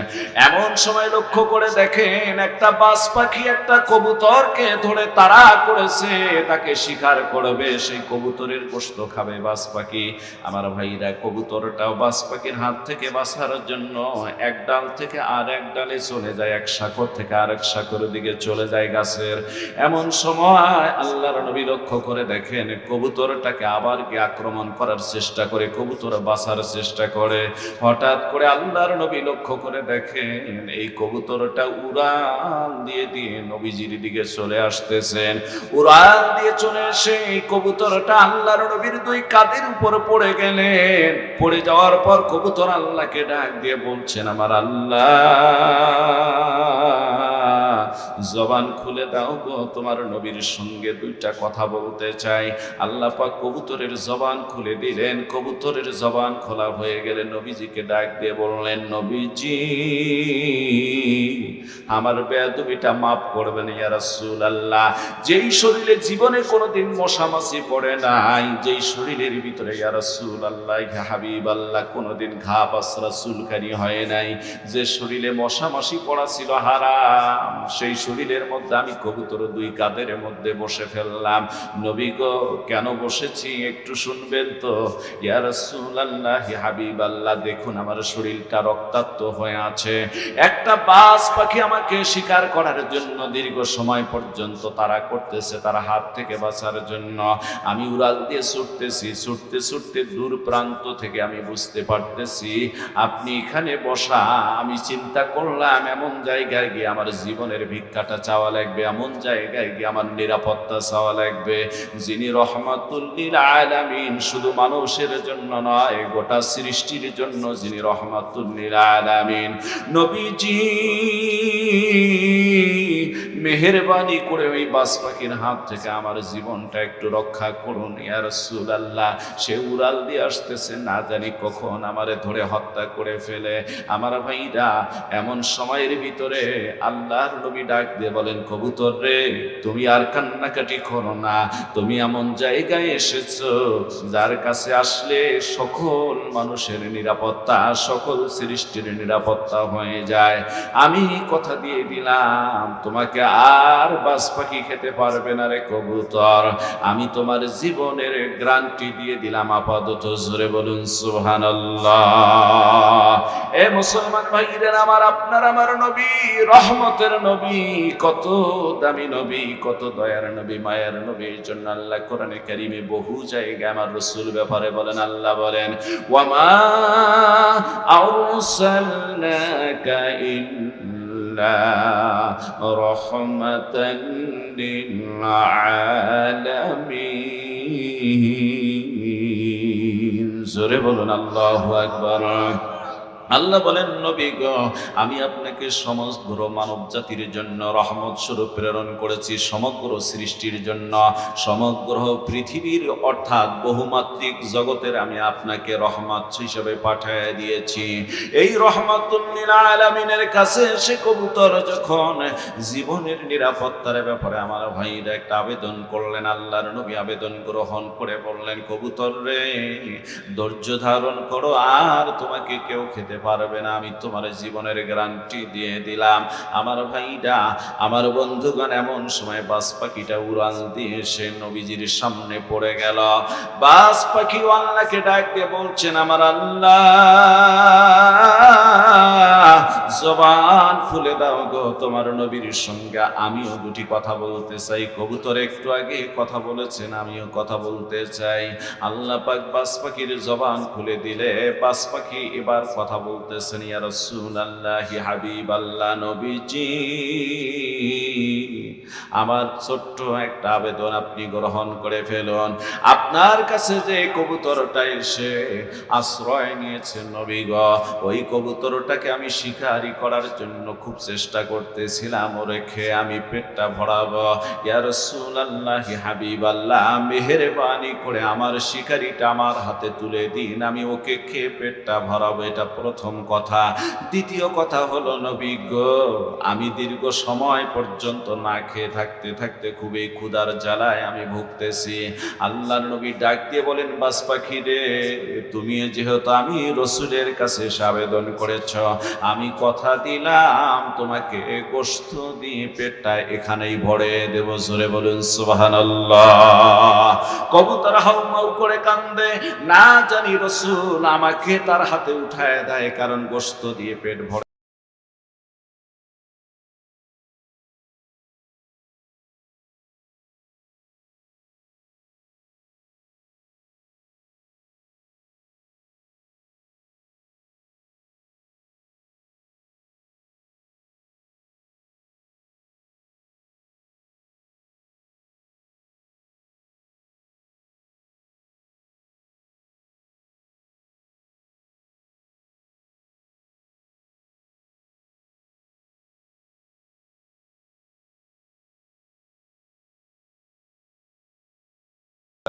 এমন সময় লক্ষ্য করে দেখেন একটা বাজ পাখি একটা কবুতরকে ধরে তাড়া করেছে, তাকে শিকার করবে, সেই কবুতরের গোশত খাবে বাজ পাখি। আমার ভাইরা, কবুতরটাও বাজ পাখির হাত থেকে বাঁচার জন্য এক ডাল থেকে আর এক ডালে চলে যায়, এক শাখর থেকে আরেক শাখরের দিকে চলে যায় গাছের। এমন সময় আল্লাহর নবী লক্ষ্য করে দেখেন কবুতরটাকে আবার গিয়ে আক্রমণ করার চেষ্টা করে, কবুতর বাঁচার চেষ্টা করে। হঠাৎ করে আল্লাহর নবী লক্ষ্য করে দেখেন এই কবুতরটা উড়াল দিয়ে নবীজির দিকে চলে আসতেছেন। উড়াল দিয়ে চলে এসে এই কবুতরটা আল্লাহর নবীর দুই কাঁধের উপর পড়ে গেলেন। পড়ে যাওয়ার পর কবুতর আল্লাহকে ডাক দিয়ে বলছেন, আমার আল্লাহ, জবান খুলে দাও গো, তোমার নবীর সঙ্গে দুইটা কথা বলতে চাই। আল্লাহ পাক কবুতরের জবান খুলে দিলেন। কবুতরের জবান খোলা হয়ে গেলে নবীজিকে ডাক দিয়ে বললেন, নবীজি আমার বেয়াদবিটা মাফ করবেন ইয়া রাসূলুল্লাহ। যেই শরীরে জীবনে কোনোদিন মশা মাছি পড়ে নাই, যেই শরীরের ভিতরে ইয়া রাসূলুল্লাহ ইয়া হাবিবাল্লাহ কোনোদিন ঘা পাসরা চুলকানি হয় নাই, যে শরীরে মশা মাছি পড়া ছিল হারাম, সেই শরীরের মধ্যে আমি কবুতর দুই কাঁধের মধ্যে বসে ফেললাম। নবী গো কেন বসেছি একটু শুনবেন তো? ইয়া রাসূলুল্লাহ ইয়া হাবিবাল্লাহ দেখুন আমার শরীরটা রক্তাক্ত হয়ে আছে। একটা বাজ পাখি আমাকে শিকার করার জন্য দীর্ঘ সময় পর্যন্ত তাড়া করতেছে, তার হাত থেকে বাঁচার জন্য আমি উড়াল দিয়ে ছুটতেছি। ছুটতে ছুটতে দূর প্রান্ত থেকে আমি বুঝতে পারতেছি আপনি এখানে বসা। আমি চিন্তা করলাম এমন জায়গায় গিয়ে আমার জীবনের ভিক্ষাটা চাওয়া লাগবে, এমন জায়গায় গিয়ে আমার নিরাপত্তা চাওয়া লাগবে যিনি রহমাতুল লিল আলামিন, শুধু মানুষের জন্য নয় গোটা সৃষ্টির জন্য যিনি রহমাতুল লিল আলামিন। নবীজি মেহেরবানি করে ওই বাজ পাখির হাত থেকে আমার জীবনটা একটু রক্ষা করুন ইয়া রাসূলুল্লাহ। সে উড়াল দিয়ে আসতেছে, না জানি কখন আমারে ধরে হত্যা করে ফেলে। আমার ভাইরা এমন সময়ের ভিতরে আল্লাহর নবী ডাক দিয়ে বলেন, কবুতর রে তুমি আর কান্নাকাটি করো না, তুমি এমন জায়গায় এসেছো যার কাছে আসলে সকল মানুষের নিরাপত্তা, সকল সৃষ্টির নিরাপত্তা হয়ে যায়। আমি কথা দিয়ে দিলাম তোমাকে আর বাজ পাখি খেতে পারবে না রে কবুতর, আমি তোমার জীবনের গ্যারান্টি দিয়ে দিলাম আপাতত। জোরে বলুন সুবহানাল্লাহ। এ মুসলমান ভাইরা আমার, আপনার আমার নবী রহমতের নবী, কত দামি নবী, কত দয়ার নবী, মায়ের নবীর জন্য আল্লাহ কোরআনে কারীমে বহু জায়গায় আমার রাসূল ব্যাপারে বলেন। আল্লাহ বলেন, ওয়ামা আরসালনাকা ইল্লা রাহমাতান লিল আলামিন। জোরে বলুন আল্লাহু আকবার। আল্লাহ বলেন, নবী গো আমি আপনাকে সমগ্র মানব জাতির জন্য রহমত স্বরূপ প্রেরণ করেছি, সমগ্র সৃষ্টির জন্য, সমগ্র পৃথিবীর অর্থাৎ বহুমাত্রিক জগতের আমি আপনাকে রহমত হিসেবে পাঠিয়ে দিয়েছি। এই রহমাতুল লিল আলামিনের কাছে এসে কবুতর যখন জীবনের নিরাপত্তার ব্যাপারে আমার ভাইরা একটা আবেদন করলেন, আল্লাহর নবী আবেদন গ্রহণ করে বললেন, কবুতর রে ধৈর্য ধারণ করো, আর তোমাকে কেউ খেতে পারবে না, আমি তোমার জীবনের গ্যারান্টি দিয়ে দিলাম। আমার ভাইরা আমার বন্ধুগণ এমন সময় বাজ পাখিটা উড়াল দিয়ে সে নবীজির সামনে পড়ে গেল। বাজ পাখি আল্লাহকে ডাক দিয়ে বলছেন, আমার আল্লাহ জবান খুলে দাও গো, তোমার নবীর সঙ্গে আমিও দুটি কথা বলতে চাই। কবুতর একটু আগে কথা বলেছেন, আমিও কথা বলতে চাই। আল্লাহ পাক বাজ পাখির জবান খুলে দিলে বাজ পাখি এবার কথা বলতেছেন, ইয়া রাসূলুল্লাহ হাবিবাল্লাহ নবীজি আমার ছোট্ট একটা আবেদন আপনি গ্রহণ করে ফেলুন। আপনার কাছে যে কবুতরটা এসে আশ্রয় নিয়েছে নবী গো, ওই কবুতরটাকে আমি শিকারি করার জন্য খুব চেষ্টা করতেছিলাম, ওরে খেয়ে আমি পেটটা ভরাবো। ইয়া রাসূলুল্লাহ হাবিবাল্লাহ মেহেরবানি করে আমার শিকারিটা আমার হাতে তুলে দিন, আমি ওকে খেয়ে পেটটা ভরাবো। এটা প্রথম কথা। দ্বিতীয় কথা হলো, নবী গো আমি দীর্ঘ সময় পর্যন্ত না খেয়ে থাকতে থাকতে খুবই ক্ষুধার জ্বালায় আমি ভুগতেছি। আল্লাহর নবী ডাক দিয়ে বলেন, বাজ পাখি রে তুমি যেহেতু আমি রাসূলের কাছে আবেদন করেছ, আমি কথা দিলাম তোমাকে গোশত দিয়ে পেটটা এখানেই ভরে দেব। জোরে বলুন সুবহানাল্লাহ। কবুতর হাউমাউ করে কান্দে, না জানি রাসূল আমাকে তার হাতে উঠায় দেয়, কারণ গোশত দিয়ে পেট ভরে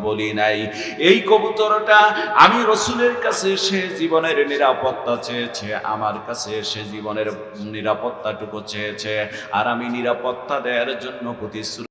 বলি নাই। এই কবুতরটা আমি রাসূলের কাছে এসে জীবনের নিরাপত্তা চেয়েছে, আমার কাছে এসে জীবনের নিরাপত্তাটুকু চেয়েছে, আর আমি নিরাপত্তা দেওয়ার জন্য প্রতিশ্রুতি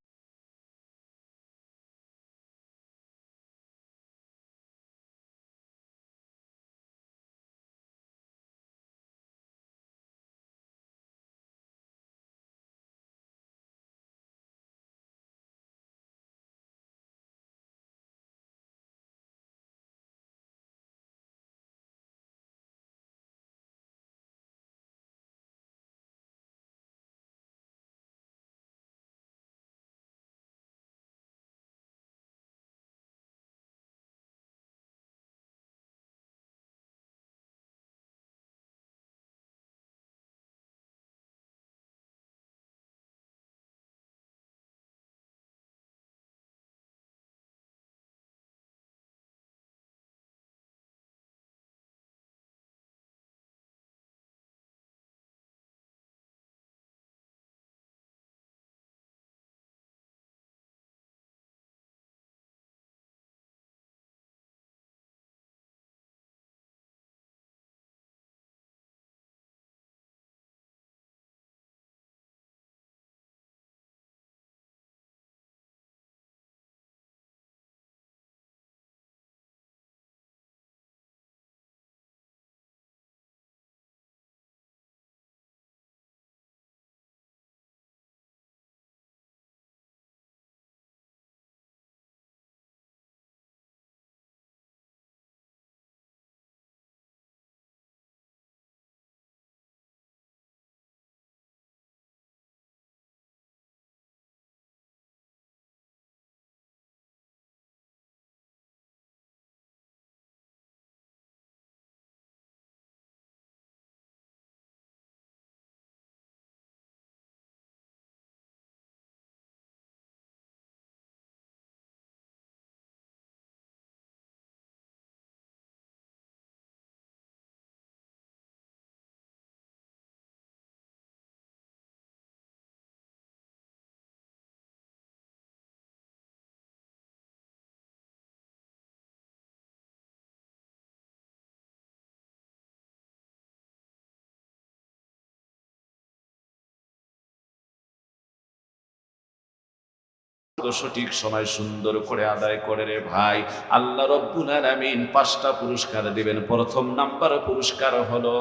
সঠিক সময় সুন্দর করে আদায় করে রে ভাই, আল্লাহ রব্বুল আলামিন 5টা পুরস্কার দিবেন। প্রথম নাম্বার পুরস্কার হলো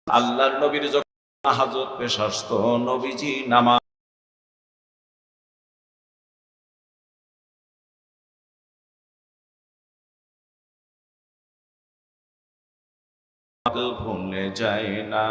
আল্লাহর নবীর যখন হাজত পেশ আসতো, নবীজি নামাজ ভুলে যায় না।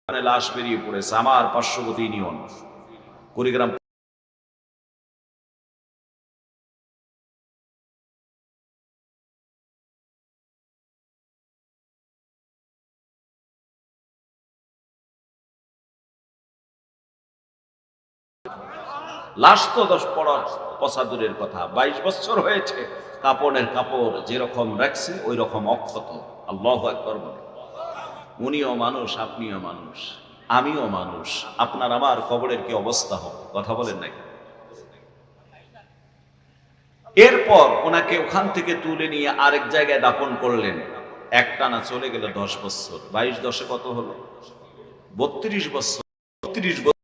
লাশ বেরিয়ে পড়েছে আমার পার্শ্ববর্তী ইউনিয়ন কুড়িগ্রাম। লাশ তো 10 পচা দূরের কথা, 22 বছর হয়েছে, কাপড়ের কাপড় যেরকম রাখছে ওই রকম অক্ষত। আল্লাহু আকবার বলে। উনিও মানুষ, আপনিও মানুষ, আমিও মানুষ। আপনার আমার কবরের কি অবস্থা হবে? কথা বলেন নাকি? এরপর ওনাকে ওখান থেকে তুলে নিয়ে আরেক জায়গায় দাফন করলেন। একটানা চলে গেল 10 বছর। 22 × 10 কত হলো? 32 বছর। 32 বছর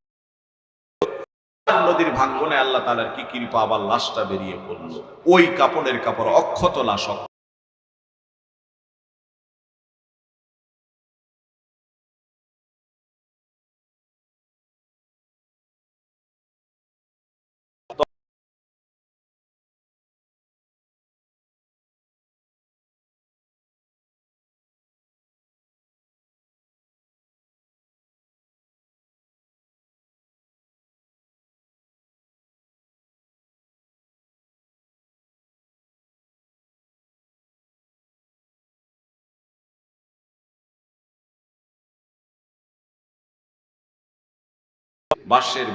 নদীর ভাঙ্গনে আল্লাহ তাআলার কি কৃপা, আবার লাশটা বেরিয়ে পড়লো। ওই কাপড়ের কাপড়, অক্ষত লাশ। বাঁশের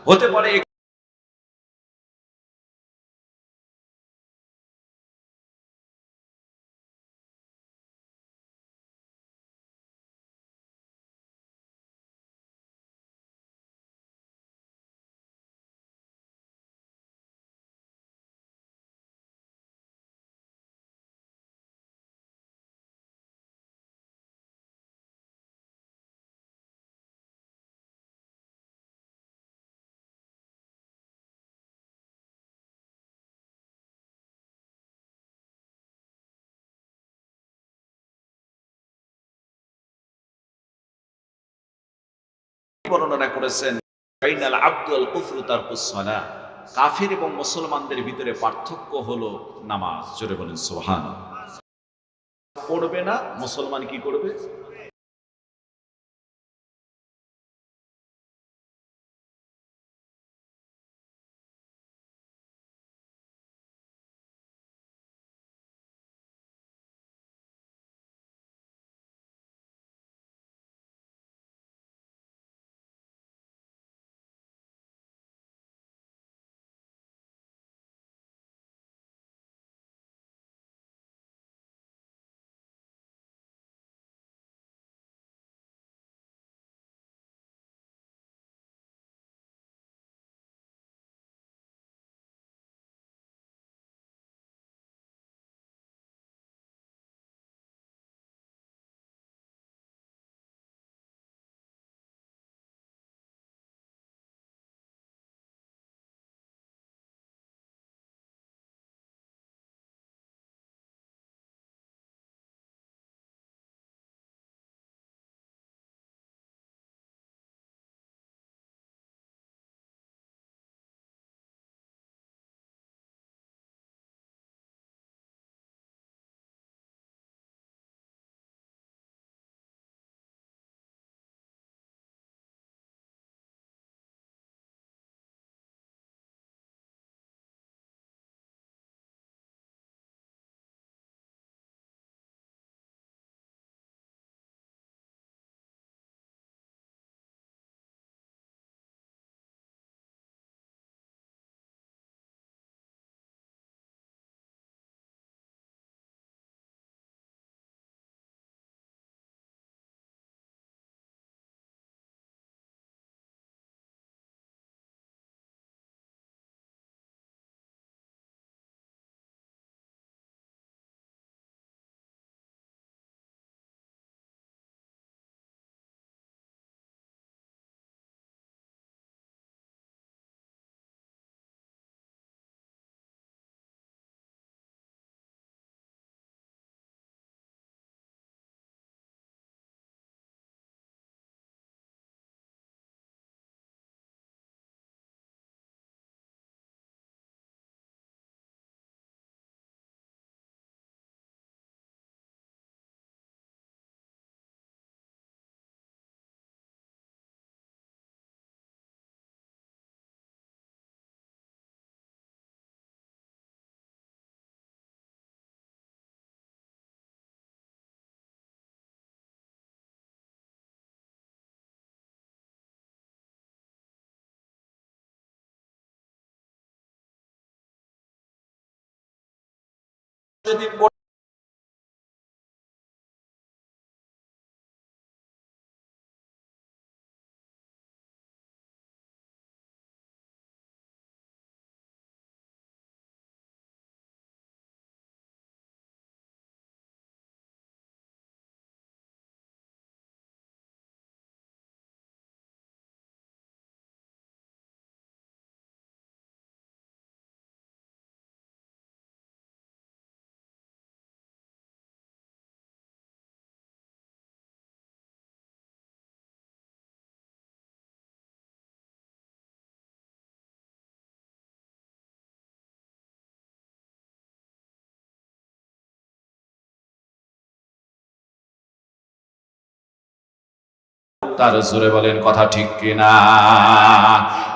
হতে পারে। বর্ণনা করেছেন বাইনাল আব্দুল কুফরু তারকুস সালাহ, কাফির এবং মুসলমানদের ভিতরে পার্থক্য হলো নামাজ। জোরে বলেন সুবহানাল্লাহ। পড়বে না, মুসলমান কি করবে? যদি তার জোরে বলেন কথা ঠিক কিনা?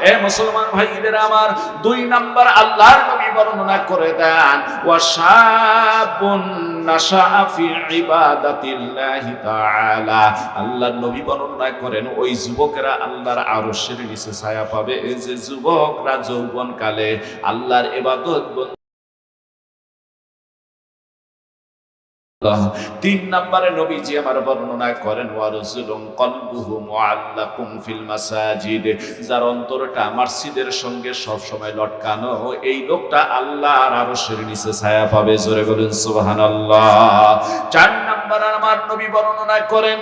এ মুসলমান ভাইদের আমার, 2 নাম্বার আল্লাহর নবী বর্ণনা করে দেন, ওয়াশাবুন নাশা ফি ইবাদাতিল্লাহি তাআলা। আল্লাহর নবী বর্ণনা করেন ওই যুবকেরা আল্লাহর আরশের নিচে ছায়া পাবে। এই যে যুবকরা যৌবনকালে আল্লাহর ইবাদত 3 নম্বরে নবীজি আমার বর্ণনা করেন, ওয়ারজুলুন কলবুহু মুআল্লাকুম ফিল মাসাজিদ, যার অন্তরটা মসজিদের সঙ্গে সব সময় লটকানো, এই লোকটা আল্লাহর আরশের নিচে ছায়া পাবে। জোরে বলুন সুবহানাল্লাহ। 4 নম্বরে আমার নবী বর্ণনা করেন,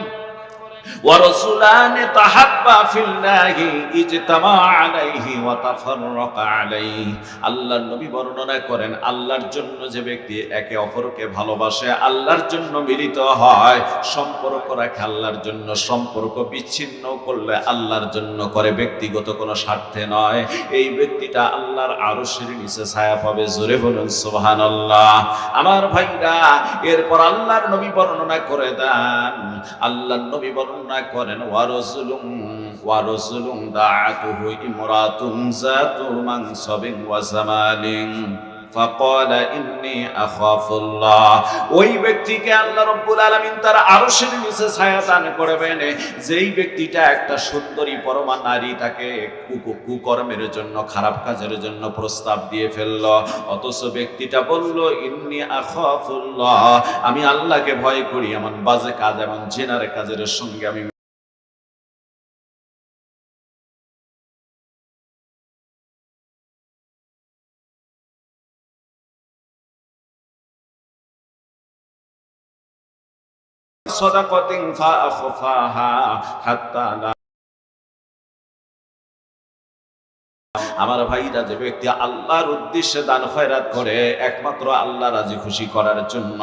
ورسولان تحبا في الله اجتمع عليه وتفرق عليه। আল্লাহর নবী বর্ণনা করেন, আল্লাহর জন্য যে ব্যক্তি একে অপরকে ভালোবাসে, আল্লাহর জন্য মিলিত হয়, সম্পর্ক রাখে আল্লাহর জন্য, সম্পর্ক বিচ্ছিন্ন করলে আল্লাহর জন্য করে, ব্যক্তিগত কোনো স্বার্থে নয়, এই ব্যক্তিটা আল্লাহর আরশের নিচে ছায়া পাবে। জোরে বলুন সুবহানাল্লাহ। আমার ভাইরা, এরপর আল্লাহর নবী বর্ণনা করে দেন, আল্লাহর নবী বর্ণনা করেন, ওয়ারসুলুম দাআতুহু ইমরাতুন যাতু মানসাবিন ওয়া জামালিন ফাকালা ইন্নী আখাফুল্লাহ। ওই ব্যক্তিকে আল্লাহ রাব্বুল আলামিন তার আরশের নিচে ছায়া দান করবেন, যেই ব্যক্তিটা একটা সুন্দরী পরমা নারী তাকে কুকর্মের জন্য, খারাপ কাজের জন্য প্রস্তাব দিয়ে ফেলল, অথচ ব্যক্তিটা বলল ইন্নী আখাফুল্লাহ, আমি আল্লাহকে ভয় করি, এমন বাজে কাজ, এমন জিনার কাজের সঙ্গে আমি সাদাকাতিন ফাআখফাহা হাত্তা লা। আমার ভাইরা, যে ব্যক্তি আল্লাহর উদ্দেশ্যে দান খয়রাত করে একমাত্র আল্লাহ রাজি খুশি করার জন্য,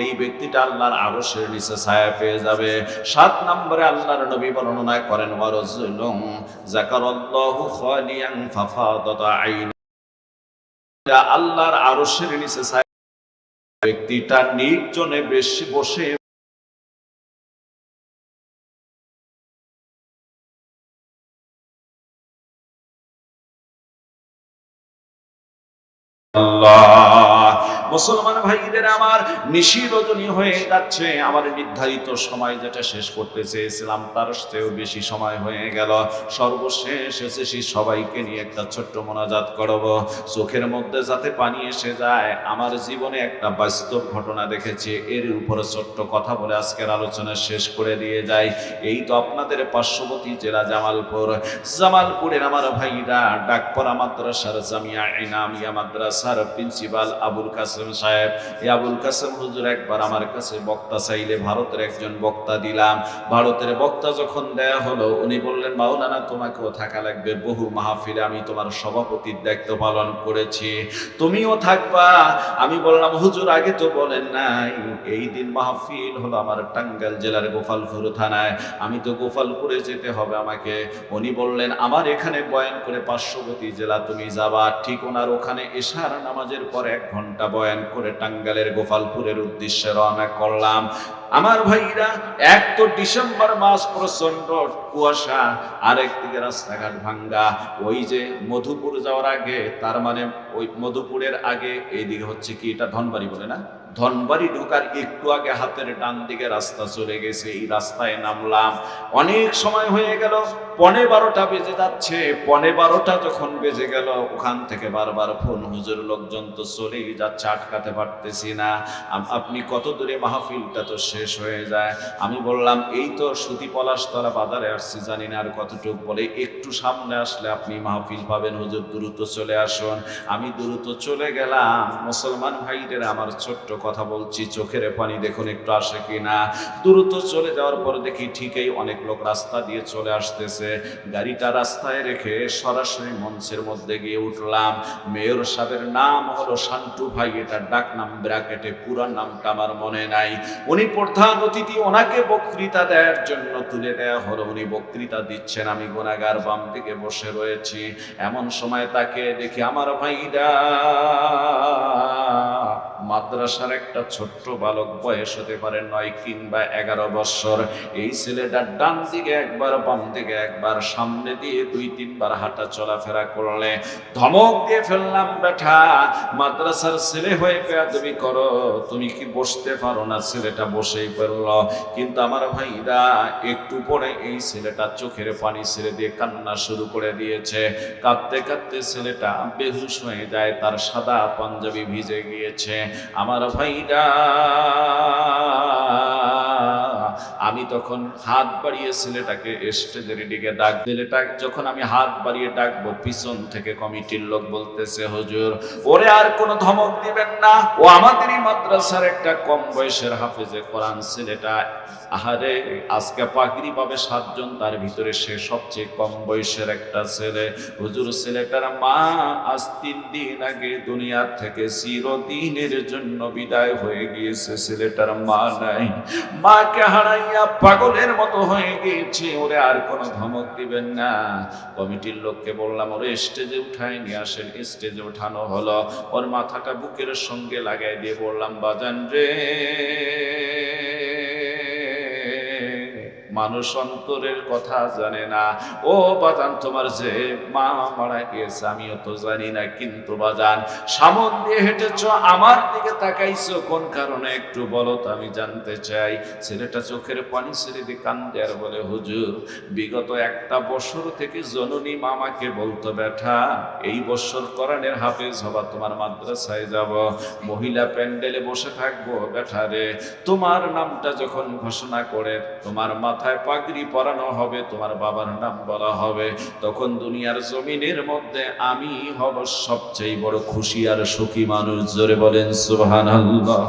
এই ব্যক্তিটা আল্লাহর আরশের নিচে ছায়া পেয়ে যাবে। 7 নম্বরে আল্লাহর নবী বর্ণনা করেন, ওয়ারজুলুম যাকারাল্লাহু খালিয়ান ফাফাদাত আইন। আল্লাহর আরশের নিচে ছায়া, ব্যক্তিটা নির্জনে বেশি বসে মুসলমান ভাইদের আমার, নিশি রজনী হয়ে যাচ্ছে, আমার নির্ধারিত সময় যেটা শেষ করতে চেয়েছিলাম তার চেয়েও বেশি সময় হয়ে গেল। সর্বশেষ এসেছি, সবাইকে নিয়ে একটা ছোট্ট মোনাজাত করব, চোখের মধ্যে যাতে পানি এসে যায়। আমার জীবনে একটা বাস্তব ঘটনা দেখেছি, এর উপরে ছোট্ট কথা বলে আজকের আলোচনা শেষ করে দিয়ে যাই। এই তো আপনাদের পার্শ্ববর্তী জেলা জামালপুরের আমার ভাইরা, ডাকপড়া মাদ্রাসার জামিয়া ইনামিয়া মাদ্রাসার প্রিন্সিপাল আবুল কাসেম সাহেব, এই আবুল কাসেম হুজুর একবার আমার কাছে বক্তা চাইলে, ভারতের একজন বক্তা দিলাম। ভারতের বক্তা যখন দেয়া হলো, উনি বললেন, মাওলানা তোমাকেও থাকা লাগবে, বহু মাহফিলে আমি তোমার সভাপতির দায়িত্ব পালন করেছি, তুমিও থাকবা। আমি বললাম, হুজুর আগে তো বলেন নাই। এই দিন মাহফিল হলো আমার টাঙ্গাইল জেলার গোপালপুর থানায়, আমি তো গোপালপুরে যেতে হবে আমাকে। উনি বললেন, আমার এখানে বয়ান করে পার্শ্ববর্তী জেলা তুমি যাবা। ঠিক ওনার ওখানে এশার নামাজের পর 1 ঘন্টা বয়ান করে টাঙ্গাইলের গোপালপুরের উদ্দেশ্যে রওনা করলাম। আমার ভাইরা, এক তো ডিসেম্বর মাস, প্রচন্ড কুয়াশা, আরেক দিকে রাস্তাঘাট ভাঙ্গা। ওই যে মধুপুর যাওয়ার আগে, তার মানে ওই মধুপুরের আগে এইদিকে হচ্ছে কি, এটা ধনবাড়ি বলে না, ধনবাড়ি ঢোকার একটু আগে হাতের ডান দিকে রাস্তা চলে গেছে, এই রাস্তায় নামলাম। অনেক সময় হয়ে গেল, 12:15 বেজে যাচ্ছে। 12:15 যখন বেজে গেল, ওখান থেকে বারবার ফোন, হুজুর লোকজন তো চলেই যাচ্ছে, আটকাতে পারতেছি না, আপনি কত দূরে, মাহফিলটা তো শেষ হয়ে যায়। আমি বললাম, এই তো সুতি পলাশতলা বাজারে আসছি, জানি না আর কতটুক। বলে, একটু সামনে আসলে আপনি মাহফিল পাবেন, হুজুর দ্রুত চলে আসুন। আমি দ্রুত চলে গেলাম। মুসলমান ভাইদের আমার, ছোট্ট কথা বলছি, চোখের পানি দেখুন একটু আসে কিনা। দ্রুত চলে যাওয়ার পর দেখি ঠিকই অনেক লোক রাস্তা দিয়ে চলে আসতেছে। গাড়িটা রাস্তায় রেখে সরাসরি মঞ্চের মধ্যে গিয়ে উঠলাম। মেয়র সাহেবের নাম হলো শান্টু ভাই, এটা ডাক নাম ব্র্যাকেটে, পুরো নামটা আমার মনে নাই। উনি প্রধান অতিথি, ওনাকে বক্তৃতা দেওয়ার জন্য তুলে দেওয়া হলো। উনি বক্তৃতা দিচ্ছেন, আমি গুনাহগার বাম দিকে বসে রয়েছি। এমন সময় তাকে দেখি, আমার ভাইরা, মাদ্রাসার একটা ছোট্ট বালক, বয়স হতে পারে 9 কিংবা 11 বছর। এই ছেলেটা ডান দিকে একবার, বাম দিকে একবার, সামনে দিয়ে 2-3 বার হাঁটা চলাফেরা করলে ধমক দিয়ে ফেললাম, বেটা মাদ্রাসার ছেলে হয়ে বেয়াদবি করো, তুমি কি বসতে পারো না? ছেলেটা বসেই পড়ল। কিন্তু আমার ভাইরা, একটু পরে এই ছেলেটা চোখের পানি ছেড়ে দিয়ে কান্না শুরু করে দিয়েছে। কাঁদতে কাঁদতে ছেলেটা বেহুশ হয়ে যায়, তার সাদা পাঞ্জাবি ভিজে গিয়েছে। আমার ভাইরা, আমি তখন হাত বাড়িয়ে ছেলেটাকে স্টেজের দিকে ডাক, ছেলেটা যখন আমি হাত বাড়িয়ে ডাকবো, পিছন থেকে কমিটির লোক বলতেছে, হুজুর ওরে আর কোনো ধমক দিবেন না, ও আমাদেরই মাদ্রাসার একটা কম বয়সের হাফেজে কোরআন ছেলেটা। আহারে, আজকে পাগড়ি পাবে 7 জন, তার ভিতরে সে সবচেয়ে কম বয়সের একটা ছেলে। হুজুর ছেলেটার মা আজ 3 দিন আগে দুনিয়া থেকে চিরদিনের জন্য বিদায় হয়ে গিয়েছে। ছেলেটার মা নাই, মাকে হারাইয়া পাগলের মতো হয়ে গিয়েছে। ওরে আর কোনো ধমক দিবেন না। কমিটির লোককে বললাম, ওরে স্টেজে উঠায় নিয়ে আসেন। স্টেজে উঠানো হলো, ওর মাথাটা বুকের সঙ্গে লাগাই দিয়ে বললাম, বাজান রে, মানুষ অন্তরের কথা জানে না। ও বাজান, তোমার যে মা মারা গিয়েছে আমিও তো জানি না, কিন্তু বাজান সামন দিয়ে হেঁটেছ, আমার দিকে তাকাইছো কোন কারণে একটু বলো তো, আমি জানতে চাই। ছেলেটা চোখের পানি ছেড়ে দিয়ে কান্দে আর বলে, হুজুর বিগত 1টা বছর থেকে জননী মামাকে বলতো, বেটা এই বছর কোরআনের হাফেজ হবা, তোমার মাদ্রাসায় যাব, মহিলা প্যান্ডেলে বসে থাকবো। বেটা রে, তোমার নামটা যখন ঘোষণা করে তোমার মাথায় পাগড়ি পরানো হবে, তোমার বাবার নাম বলা হবে, তখন দুনিয়ার জমিনের মধ্যে আমি হব সবচেয়ে বড় খুশি আর সুখী মানুষ। জোরে বলেন সুবহানাল্লাহ।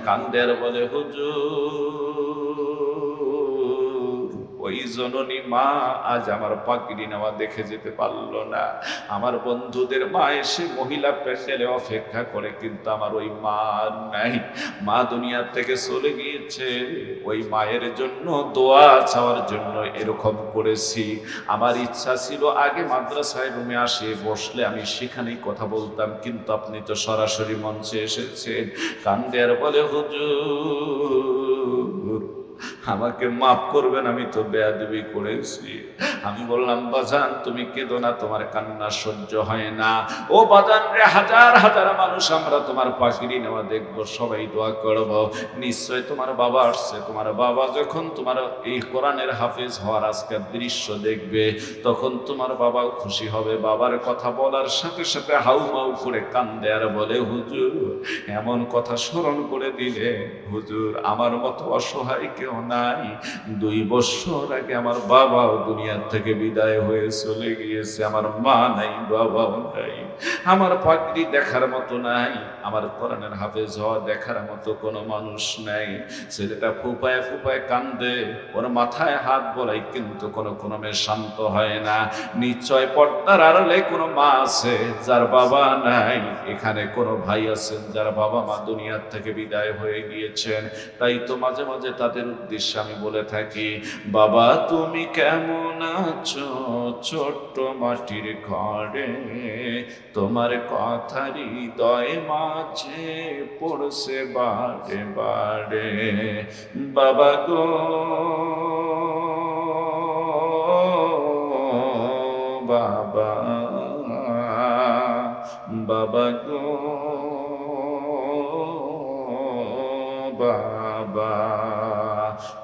কান্দের বলে, হুজুর ওই জননী মা আজ আমার পাগড়ি নেওয়া দেখে যেতে পারলো না। আমার বন্ধুদের মা এসে মহিলা প্যান্ডেলে অপেক্ষা করে, কিন্তু আমার ওই মা নাই, মা দুনিয়া থেকে চলে গিয়েছে। ওই মায়ের জন্য দোয়া চাওয়ার জন্য এরকম করেছি। আমার ইচ্ছা ছিল আগে মাদ্রাসায় রুমে আসে বসলে আমি সেখানেই কথা বলতাম, কিন্তু আপনি তো সরাসরি মঞ্চে এসেছেন। কান্দে আর বলে, হুজুর আমাকে মাফ করবেন, আমি তো বেয়াদবি করেছি। আমি বললাম, বাজান তুমি কেঁদো না, তোমার কান্না সহ্য হয় না। ও বাজান রে, হাজার হাজার মানুষ আমরা তোমার পাগড়ি নেওয়া দেখবো, সবাই দোয়া করব। নিশ্চয় তোমার বাবা আসছে, তোমার বাবা যখন তোমার এই কোরআনের হাফেজ হওয়ার আজকের দৃশ্য দেখবে, তখন তোমার বাবাও খুশি হবে। বাবার কথা বলার সাথে সাথে হাউমাউ করে কান্দে আর বলে, হুজুর এমন কথা স্মরণ করে দিলে, হুজুর আমার মতো অসহায় কেউ নাই। 2 বছর আগে আমার বাবাও দুনিয়া থেকে বিদায় হয়ে চলে গিয়েছে। আমার মা নাই, বাবাও নাই, আমার পাগড়ি দেখার মতো নাই, আমার কোরআনের হাফেজ হওয়া দেখার মতো কোনো মানুষ নাই। ছেলেটা ফুপায় ফুপায় কান্দে, ওর মাথায় হাত বলাই, কিন্তু কোনো ক্রমে শান্ত হয় না। নিশ্চয় পর্দার আড়ালে কোনো মা আছে যার বাবা নাই, এখানে কোনো ভাই আছেন যার বাবা মা দুনিয়ার থেকে বিদায় হয়ে গিয়েছেন। তাই তো মাঝে মাঝে তাদের উদ্দেশ্যে আমি বলে থাকি, বাবা তুমি কেমন আছো ছোট্ট মাটির ঘরে, তোমার কথা হৃদয় মাঝে পড়ছে বারে বারে। বাবা গো, বাবা, বাবা গো, বাবা,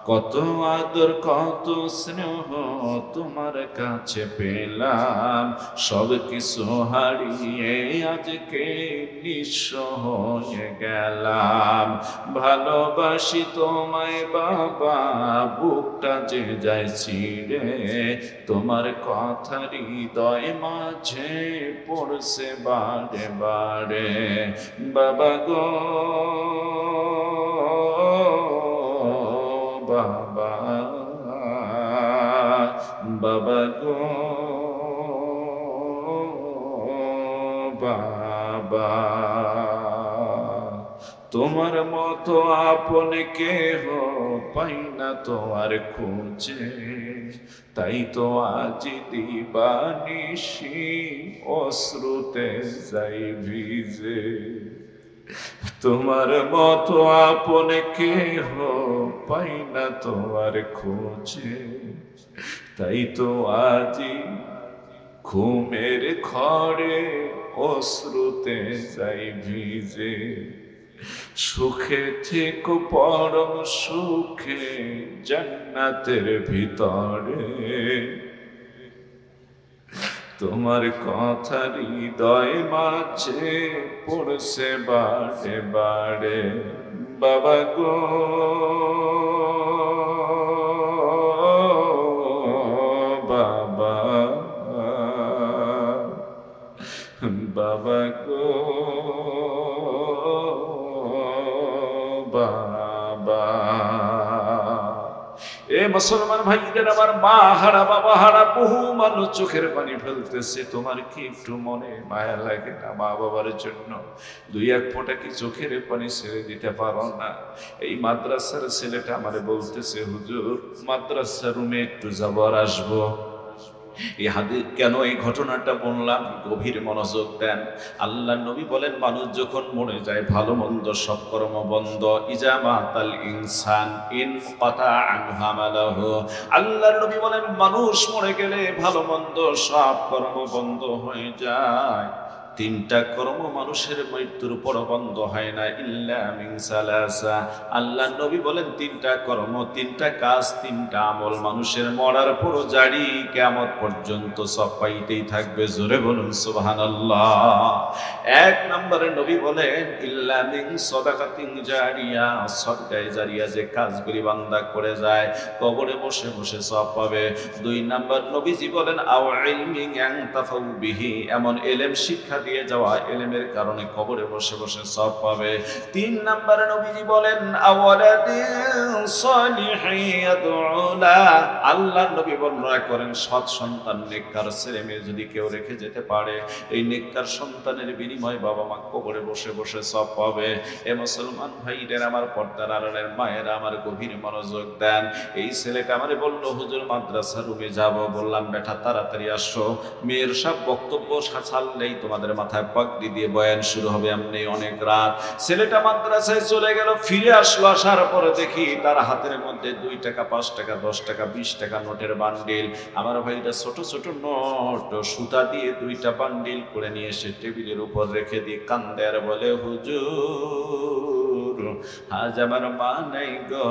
কত আদর কত স্নেহ তোমার কাছে পেলাম, সব কিছু হারিয়ে আজকে নিঃস্ব হয়ে গেলাম। ভালোবাসি তোমায় বাবা, বুকটা যে যায় ছিঁড়ে, তোমার কথা হৃদয় মাঝে পড়ছে বারে বারে। বাবা গো, বাবা, বাবা গো, বাবা, তোমার মতো আপন কেহ পাই না তোমার খোঁজে, তাই তো আজ দিবানিশি অশ্রুতে যাই ভিজে। তোমার মতো আপন কেহ পাই না তোমার খোঁজে, তাই তো আজি ঘুমের ঘরে অশ্রুতে যাই ভিজে। সুখে থেকো পরম সুখে জান্নাতের ভিতরে, তোমার কথা হৃদয় মাঝে পড়ছে বারে বারে। বাবা গো, বাবা, বাবা গো বাবা। এ মুসলমান ভাইদের, আমার মা হারা, বাবা হারা বহু মানুষ চোখের পানি ফেলতেছে। তোমার কি একটু মনে মায়া লাগে না মা বাবার জন্য? দুই এক ফোঁটা কি চোখের পানি ছেড়ে দিতে পারো না? এই মাদ্রাসার ছেলেটা আমারে বলতেছে, হুজুর মাদ্রাসা রুমে একটু যাবো আর আসবো। এই হাদিস কেন এই ঘটনাটা বললাম, গভীর মনোযোগ দেন। আল্লাহ নবী বলেন, মানুষ যখন মরে যায় ভালো মন্দ সব কর্ম বন্ধ। ইজা মাতাল ইনসান ইনকাতা আনহু আমালুহু। আল্লাহ নবী বলেন, মানুষ মরে গেলে ভালো মন্দ সব কর্ম বন্ধ হয়ে যায়। তিনটা কর্ম মানুষের মৃত্যুর পর বন্ধ হয় না, ইল্লা মিন সালাসা। আল্লাহ নবী বলেন, তিনটা কর্ম, তিনটা কাজ, তিনটা আমল মানুষের মরার পর জারি কিয়ামত পর্যন্ত সব পাইতেই থাকবে। জোরে বলুন সুবহানাল্লাহ। এক নম্বরে নবী বলেন, ইল্লা মিন সাদাকাতিন জারিয়া। সদকায়ে জারিয়া যে কাজগুলি বান্দা করে যায় কবরে বসে বসে সব পাবে। দুই নম্বর নবীজি বলেন, আও ইলমিন ইয়ানতাফাউ বিহি। এমন ইলম শিক্ষা দিয়ে যাওয়া, ইলমের কারণে কবরে বসে বসে সব পাবে। তিন নম্বরে নবীজি বলেন, আওয়ালাদিন সালিহিন ইয়াদউলা। আল্লাহর নবী বর্ণনা করেন, সৎ সন্তান নেককার ছেলে মেয়ে যদি কেউ রেখে যেতে পারে, এই নেককার সন্তানের বিনিময়ে বাবা মা কবরে বসে বসে সব পাবে। এ মুসলমান ভাইদের, আমার পর্দার আড়ালের মায়েরা, আমার গভীর মনোযোগ দেন। এই ছেলেটা আমারে বলল, হুজুর মাদ্রাসা রুমে যাব। বললাম, বেটা তাড়াতাড়ি আসো, মেয়ের সব বক্তব্য ছাড়লেই তোমাদের মাথায় পাগড়ি দিয়ে বয়ান শুরু হবে, এমনি অনেক রাত। ছেলেটা মাদ্রাসায় চলে গেল, ফিরে আসলো। আসার পরে দেখি তার হাতের মধ্যে 2 টাকা, 5 টাকা, 10 টাকা, 20 টাকা নোটের বান্ডিল। আমার ভাইটা ছোট ছোট নোট সুতা দিয়ে 2টা বান্ডিল করে নিয়ে এসে টেবিলের উপর রেখে দিয়ে কান্দে আর বলে, হুজুর আজ আমার মা নাই গো।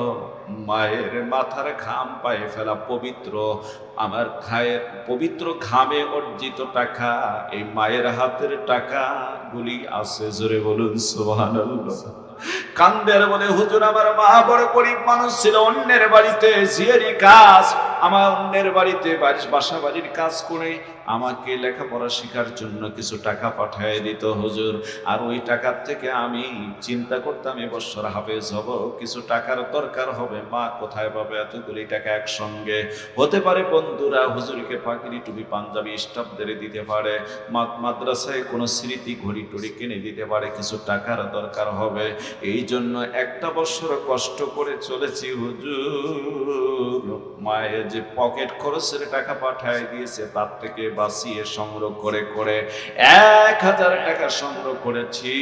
মায়ের মাথার ঘাম পায়ে ফেলা পবিত্র, আমার খায়ের পবিত্র ঘামে অর্জিত টাকা, এই মায়ের হাতের টাকা গুলি আছে। জোরে বলুন সুবহানাল্লাহ। কান্দের বলে, হুজুর আমার মা বড় গরিব মানুষ ছিল, অন্যের বাড়িতে জিয়ারি কাজ, আমার অন্যের বাড়িতে বাসা বাড়ির কাজ করে আমাকে লেখাপড়া শেখার জন্য কিছু টাকা পাঠিয়ে দিত হুজুর। আর ওই টাকার থেকে আমি চিন্তা করতাম এবছর হাফেজ হব, কিছু টাকার দরকার হবে, মা কোথায় পাবে এতগুলি টাকা একসঙ্গে? হতে পারে বন্ধুরা হুজুরকে পাগড়ি টুপি পাঞ্জাবি স্টাফদের দিতে পারে, মাদ্রাসায় কোনো স্মৃতি ঘড়ি টড়ি কিনে দিতে পারে, কিছু টাকার দরকার হবে। এই জন্য একটা বছর কষ্ট করে চলেছি হুজুর। মায়ের যে পকেট খরচের টাকা পাঠায় দিয়েছে তার থেকে বাঁচিয়ে সংগ্রহ করে করে 1000 টাকা সংগ্রহ করেছি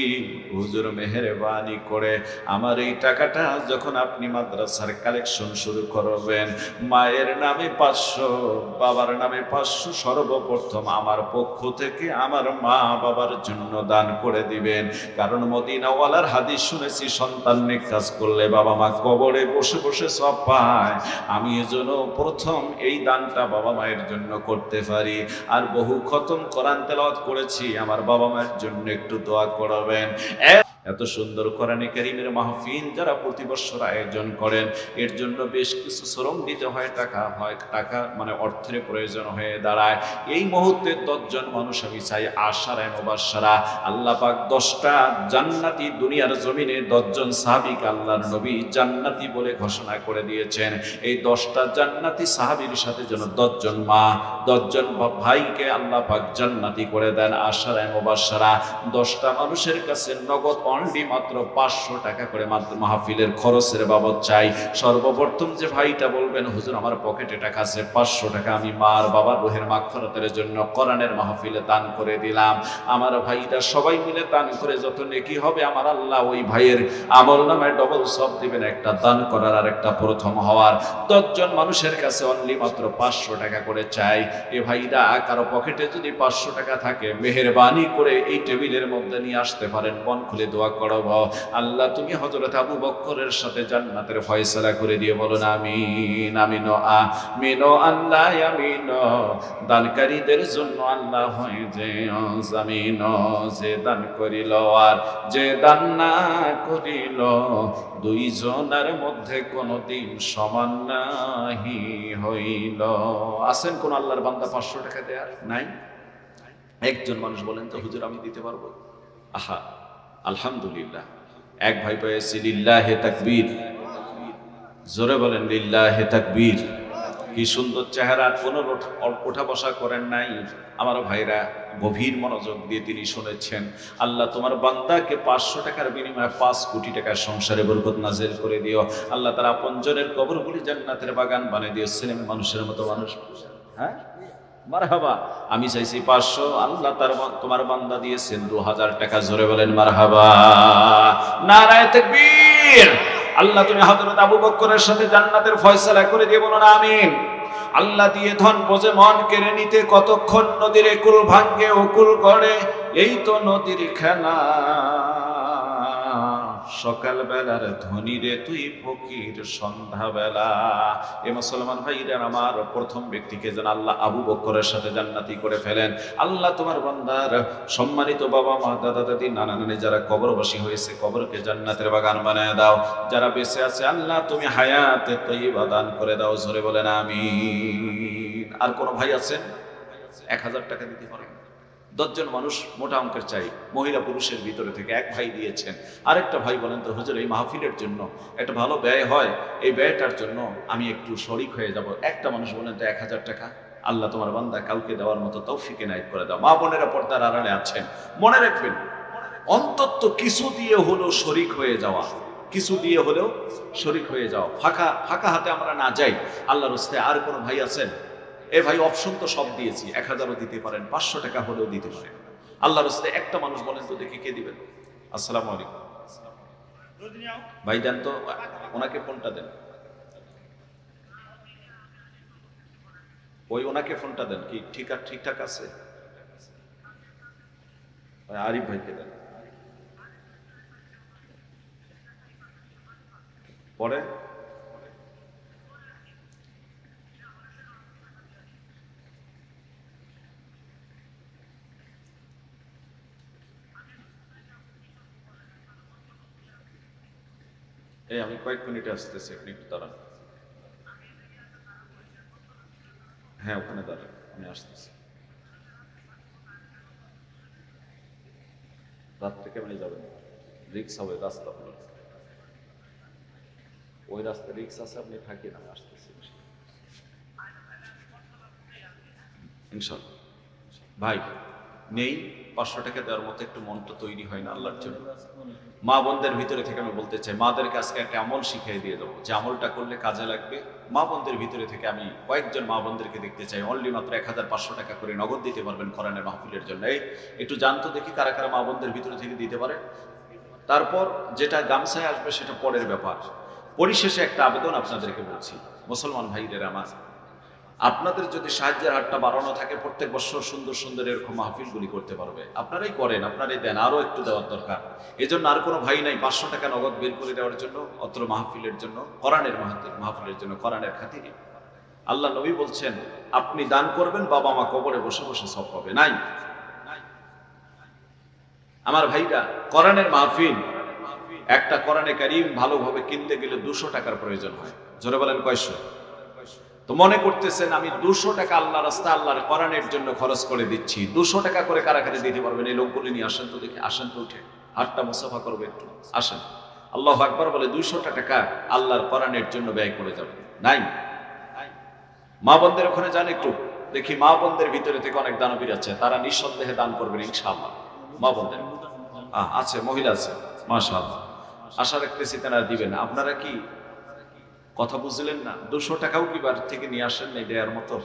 হুজুর। মেহেরবানি করে আমার এই টাকাটা যখন আপনি মাদ্রাসার কালেকশন শুরু করবেন, মায়ের নামে 500, বাবার নামে 500 সর্বপ্রথম আমার পক্ষ থেকে আমার মা বাবার জন্য দান করে দিবেন। কারণ মদিনাওয়ালার হাদিস শুনেছি, সন্তান নেক কাজ করলে বাবা মা কবরে বসে বসে সব পায়। আমি এজন্য প্রথম এই দানটা বাবা মায়ের জন্য করতে পারি। আর বহু খতম কোরআন তেলাওয়াত করেছি, আমার বাবা মায়ের জন্য একটু দোয়া করবেন। এত সুন্দর কোরআনে কারীমের মাহফিল যারা প্রতি বছর আয়োজন করেন, এর জন্য বেশ কিছু শ্রম দিতে হয়, টাকা মানে অর্থের প্রয়োজন হয়ে দাঁড়ায়। এই মুহূর্তে 10 জন মানুষ আমি চাই আশারায়ে মুবাশশারা, আল্লাহ পাক 10টা জান্নাতি, দুনিয়ার জমিনে 10 জন সাহাবীকে আল্লাহর নবী জান্নাতি বলে ঘোষণা করে দিয়েছেন। এই 10টা জান্নাতি সাহাবীর সাথে যেন 10 জন মা, 10 জন ভাইকে আল্লাহ পাক জান্নাতি করে দেন। আশারায়ে মুবাশশারা 10টা মানুষের কাছে নগদ অনলি মাত্র 500 টাকা করে মাহফিলের খরচের বাবদ চাই। সর্বপ্রথম যে ভাইটা বলবেন, হুজুর আমার পকেটে টাকা আছে 500 টাকা, আমি মার বাবার রুহের মাগফিরাতের জন্য কোরআনের মাহফিলে দান করে দিলাম। আমার ভাইটা সবাই মিলে দান করে যত নেকি হবে আমার আল্লাহ ওই ভাইয়ের আমলনামায় ডবল সব দিবেন, একটা দান করার আর একটা প্রথম হওয়ার। 10 জন মানুষের কাছে অনলি মাত্র 500 টাকা করে চাই। এ ভাইরা কারো পকেটে যদি 500 টাকা থাকে, মেহেরবানি করে এই টেবিলের মধ্যে নিয়ে আসতে পারেন, মন খুলে দোয়া দোয়া করব, আল্লাহ তুমি হযরত আবু বকরের সাথে জান্নাতের ফয়সালা করে দিয়ে বলুন আমিন। আমিন আমিন আল্লাহ আমিন। দানকারীদের জন্য আল্লাহ হয় যে জামিন, যে দান করিল আর যে দান না করিল দুইজনের মধ্যে কোনদিন সমান নাহি হইল। আছেন কোন আল্লাহর বান্দা 500 টাকা দেয়ার? নাই। একজন মানুষ বলেন তো হুজুর আমি দিতে পারবো? আহা আলহামদুলিল্লাহ, এক ভাই পেয়েছি, লিল্লাহে তাকবীর। জোরে বলেন লিল্লাহে তাকবীর। কি সুন্দর চেহারা, কোনো ওঠা বসা করেন নাই। আমার ভাইরা গভীর মনোযোগ দিয়ে তিনি শুনেছেন, আল্লাহ তোমার বান্দাকে 500 টাকার বিনিময়ে 5 কোটি টাকার সংসারে বরকত নাজিল করে দিও। আল্লাহ তার আপনজনের কবরগুলি জান্নাতের বাগান বানিয়ে দিও। ছেলে মানুষের মতো মানুষ, হ্যাঁ মারহাবা। আমি চাইছি 500, আল্লাহ তোমার বান্দা দিয়েছেন 2000 টাকা। জোরে বলেন মারহাবা, নারায়ে তাকবীর। আল্লাহ তুমি হযরত আবু বকরের সাথে জান্নাতের ফয়সালা করে দিয়ে বলুন আমিন। আল্লাহ দিয়ে ধন বোঝে মন কেড়ে নিতে কতক্ষণ নদীর একুল ভাঙ্গে ওকুল গড়ে, এই তো নদীর খেলা। সকাল বেলার ধনী রে তুই ফকির সন্ধ্যা বেলা। এ মুসলমান ভাইরা আমার, প্রথম ব্যক্তিকে যেন আল্লাহ আবু বকরের সাথে জান্নাতি করে ফেলেন। আল্লাহ তোমার বান্দার সম্মানিত বাবা মা দাদা দাদি নানা নানি যারা কবরবাসী হয়েছে কবরকে জান্নাতের বাগান বানায় দাও। যারা বেঁচে আছে আল্লাহ তুমি হায়াতে তয়্যিবা দান করে দাও। জোরে বলেন আমিন। আর কোন ভাই আছেন 1000 টাকা দিতে পারেন? 10 জন মানুষ মোটা অঙ্কের চাই, মহিলা পুরুষের ভিতরে থেকে এক ভাই দিয়েছেন। আরেকটা ভাই বলেন তো হুজুর এই মাহফিলের জন্য একটা ভালো ব্যয় হয়, এই ব্যয়টার জন্য আমি একটু শরিক হয়ে যাব। একটা মানুষ বলেন তো 1000 টাকা। আল্লাহ তোমার বান্দা কাউকে দেওয়ার মতো তৌফিক এনায়েত করে দাও। মা বোনেরা পর্দার আড়ালে আছেন, মনে রাখবেন অন্তত কিছু দিয়ে হলেও শরিক হয়ে যাওয়া, কিছু দিয়ে হলেও শরিক হয়ে যাওয়া। ফাঁকা ফাঁকা হাতে আমরা না যাই। আল্লাহর রাস্তায় আর কোনো ভাই আছেন? এ ভাই অপশন তো সব দিয়েছি, 1000ও দিতে পারেন, 500 টাকা হলেও দিতে পারেন। আল্লাহর রাস্তায় একটা মানুষ বলেন তো দেখি কে দিবেন? আসসালামু আলাইকুম ভাই, দেন তো ওনাকে ফোনটা দেন, ওই ওনাকে ফোনটা দেন। কি ঠিকঠাক আছে? আরিফ ভাইকে দেন। পরে এই আমি কয়েক মিনিটে আসতেছি, আপনি একটু দাঁড়ান। হ্যাঁ ওখানে দাঁড়ান, আমি আসতেছি। রাত থেকে আপনি যাবেন, রিক্স হবে, রাস্তা ওই রাস্তা রিক্স আছে, আপনি থাকেন, আমি আসতেছি ইনশাল্লাহ। ভাই নেই 500 টাকা দেওয়ার মতো একটু মনটা তৈরি হয় না আল্লাহর জন্য? মা বোনদের ভিতরে থেকে আমি বলতে চাই, মাদেরকে আজকে একটা আমল শিখিয়ে দিয়ে দেবো, যে আমলটা করলে কাজে লাগবে। মা বোনদের ভিতরে থেকে আমি কয়েকজন মা বোনদেরকে দেখতে চাই, অনলি মাত্র 1500 টাকা করে নগদ দিতে পারবেন কোরআনের মাহফিলের জন্য। এই একটু জানতো দেখি কারা কারা মা বোনদের ভিতরে থেকে দিতে পারে। তারপর যেটা গামছায় আসবে সেটা পরের ব্যাপার। পরিশেষে একটা আবেদন আপনাদেরকে বলছি, মুসলমান ভাইদের আমার, আপনাদের যদি সাহায্যের হাতটা বাড়ানো থাকে, প্রত্যেক বছর সুন্দর সুন্দর এরকম মাহফিলগুলি করতে পারবে। আপনারাই করেন, আপনারাই দেন, আরো একটু দেওয়ার দরকার। এই জন্য আর কোনো ভাই নাই 500 টাকা নগদ বের করে দেওয়ার জন্য অত্র মাহফিলের জন্য, কোরআনের মাহফিলের জন্য, কোরআনের খাতিরে। আল্লাহ নবী বলছেন আপনি দান করবেন, বাবা মা কবরে বসে বসে সব পাবে। নাই আমার ভাইরা, কোরআনের মাহফিল, একটা কোরআনে কারীম ভালোভাবে কিনতে গেলে 200 টাকার প্রয়োজন হয়। জোরে বলেন কয়শো? তো মনে করতেছেন আমি 200 টাকা আল্লাহ রাস্তা আল্লাহর কোরআনের জন্য খরচ করে দিচ্ছি। 200 টাকা করে কারা কারা দিতে পারবেন? এই লোকগুলি নিয়ে আসেন তো দেখি, আসেন তো উঠে, হাতটা মুসাফা করবে একটু, আসেন। আল্লাহু আকবার বলে 200 টাকা আল্লাহর কোরআনের জন্য ব্যয় করে যাবেন। নাই মা বোনদের ওখানে যান একটু দেখি, মা বোনদের ভিতরে থেকে অনেক দানবীর আছে, তারা নিঃসন্দেহে দান করবেন ইনশাআল্লাহ। মা বোনদের আছে, মহিলা আছে, মাশাআল্লাহ, আশা রাখতেছি তারা দিবেন। আপনারা কি কথা বুঝলেন না? 200 টাকাও কি বাড়ি থেকে নিয়ে আসেন নাই দেওয়ার মতো?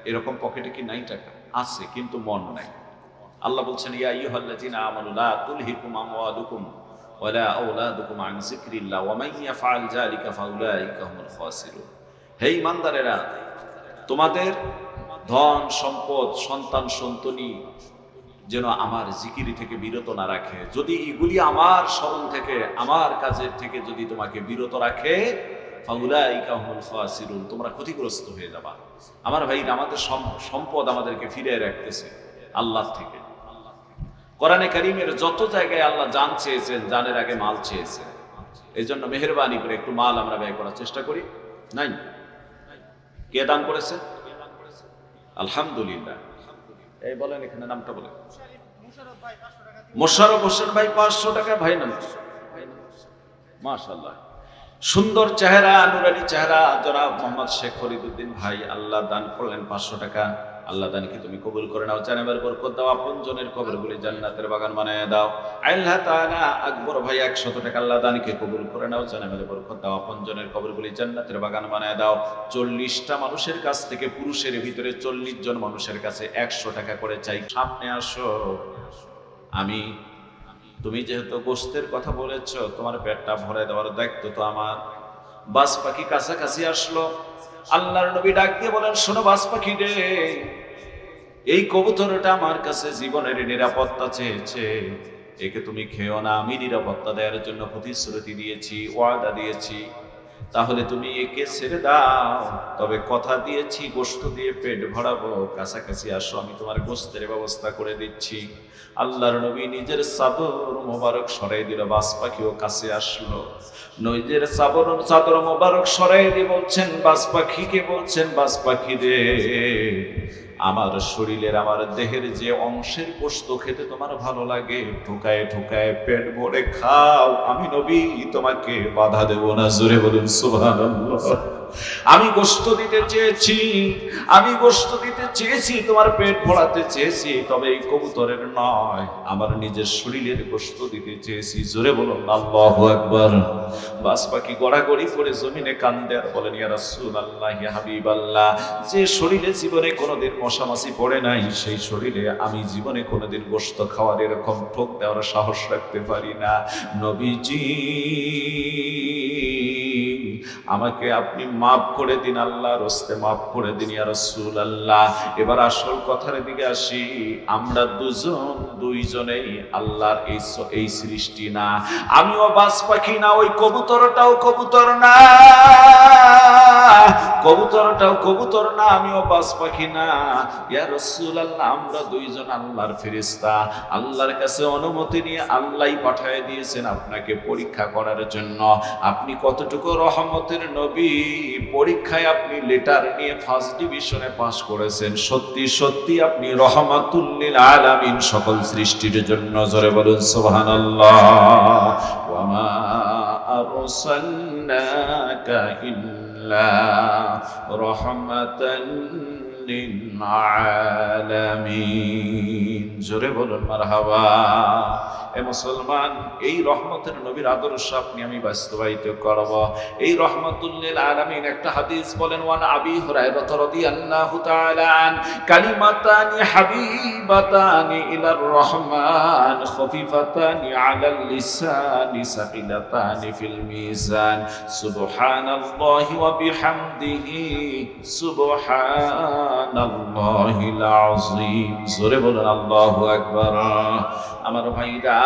এরকম পকেটে কি নাই? টাকা আছে কিন্তু মন নাই। আল্লাহ বলছেন ইয়া আইয়ুহাল্লাযিনা আমানু লা তুলহিকুম আমওয়ালুকুম ওয়ালা আওলাদুকুম আন যিকরিল্লাহ ওয়া মান ইয়াফআল যালিকা ফাউলাইকা হুমুল খাসিরুন। হে ঈমানদারেরা, তোমাদের ধন সম্পদ, সন্তান সন্ততি যেন আমার জিকিরি থেকে বিরত না রাখে। যদি এগুলি আমার স্মরণ থেকে, আমার কাজের থেকে যদি তোমাকে বিরত রাখে, ফাউলাইকা হুমুল খাসিরুন, তোমরা ক্ষতিগ্রস্ত হয়ে যাবা। আমার ভাইরা, আমাদের সম্পদ আমাদেরকে ফিরিয়ে রাখতেছে আল্লাহ থেকে। কোরআনে কারীমের যত জায়গায় আল্লাহ জান চেয়েছেন, জানের আগে মাল চেয়েছেন। এই জন্য মেহেরবানি করে একটু মাল আমরা ব্যয় করার চেষ্টা করি। নাই? কে দান করেছে? আলহামদুলিল্লাহ। এই বলেন, এখানে নামটা বলেন। মোশাররফ হোসেন ভাই 500 টাকা। ভাই নাম মাশাআল্লাহ, সুন্দর চেহারা, নুরানি চেহারা, জনাব মোহাম্মদ শেখ ফরিদউদ্দিন ভাই আল্লাহ দান করলেন 500 টাকা। আল্লাহ দানকে তুমি কবুল করে নাও, জানাবের বরকত দাও, আপনজনের কবরগুলি জান্নাতের বাগান বানায় দাও। আল্লাহ তাআলা আকবর ভাই 100 টাকা। আল্লাহ দানকে কবুল করে নাও, জানাবের বরকত দাও, আপনজনের কবরগুলি জান্নাতের বাগান বানায় দাও। 40টা মানুষের কাছ থেকে, পুরুষের ভিতরে 40 জন মানুষের কাছে 100 টাকা করে চাই। সামনে আসো। তুমি যেহেতু গোশতের কথা বলেছ, তোমার পেটটা ভরে দেওয়ার দায়িত্ব তো আমার। বাস পাখি কাছাকাছি আসলো। আল্লাহর নবী ডাক দিয়ে বলেন, শোনো বাস পাখি রে, এই কবুতরটা আমার কাছে জীবনের নিরাপত্তা চেয়েছে, একে তুমি খেও না। আমি নিরাপত্তা দেওয়ার জন্য প্রতিশ্রুতি দিয়েছি, ওয়াদা দিয়েছি, তাহলে তুমি একে ছেড়ে দাও। তবে কথা দিয়েছি, গোশত দিয়ে পেট ভরাবো। কাছাকাছি আসো, আমি তোমার গোশতের ব্যবস্থা করে দিচ্ছি। আল্লাহর নবী নিজের চাদর মোবারক সরাই দিল, বাস পাখিও কাছে আসলো। নিজের চাদর মোবারক সরাই দিয়ে বলছেন বাস পাখিকে, বলছেন বাস পাখি রে, আমার শরীরের, আমার দেহের যে অংশের গোশত খেতে তোমার ভালো লাগে, ঠুকায় ঠুকায় পেট ভরে খাও। আমি নবী তোমাকে বাধা দেব না। জোরে বলুন সুবহানাল্লাহ। আমি গোশত দিতে চেয়েছি, আমি গোশত দিতে চেয়েছি, তোমার পেট ভরাতে চেয়েছি, তবে এই কবুতরের নয়, আমার নিজের শরীরের গোশত দিতে চেয়েছি। জোরে বলুন আল্লাহু আকবার। বাস পাখি গড়াগড়ি করে জমিনে কান্দে আর বলেন, ইয়া রাসূলুল্লাহ, ইয়া হাবিবাল্লাহ, যে শরীরে জীবনে কোনোদিন মশামাছি পড়ে নাই, সেই শরীরে আমি জীবনে কোনোদিন গোশত খাওয়ার এরকম ঠোক দেওয়ার সাহস রাখতে পারি না। নবীজি, আমাকে আপনি মাফ করে দিন, আল্লাহর হস্তে মাফ করে দিন ইয়া রাসূলুল্লাহ। এবার আসল কথার দিকে আসি। আমরা দুইজনেই আল্লাহর এই সৃষ্টি না। আমিও বাজ পাখি না, ওই কবুতরটাও কবুতর না, কবুতরটাও কবুতর না, আমিও বাজ পাখি না। ইয়া রাসূলুল্লাহ, আমরা দুইজন আল্লাহর ফেরেশতা। আল্লাহর কাছে অনুমতি নিয়ে আল্লাহই পাঠিয়ে দিয়েছেন আপনাকে পরীক্ষা করার জন্য। আপনি কতটুকু রহমতের নবী, পরীক্ষায় আপনি লেটার নিয়ে ফার্স্ট ডিভিশনে পাস করেছেন। সত্যি সত্যি আপনি রহমাতুল লিল আলামিন, সকল সৃষ্টির জন্য। জোরে বলুন সুবহানাল্লাহ। ওয়া মা আরসালনাকা ইল্লা রাহমাতান লিল আলামিন। জোরে বলুন মারহাবা। এ মুসলমান, এই রহমতের নবীর আদর্শ আপনি আমি বাস্তবায়িত করব। এই রহমাতুল লিল আলামিন একটা হাদিস বলেন, ওয়ান আবি হুরায়রা রাদিয়াল্লাহু তাআলা আন, কালিমাতানি হাবিবাতানি ইলার রহমান, খফিফাতানি আলাল লিসানি, সাকিলাতানি ফিল মিজান, সুবহানাল্লাহি ওয়া বিহামদিহি, সুবহানাল্লাহিল আযীম। জোরে বলুন আল্লাহু আকবার। আমার ভাইরা,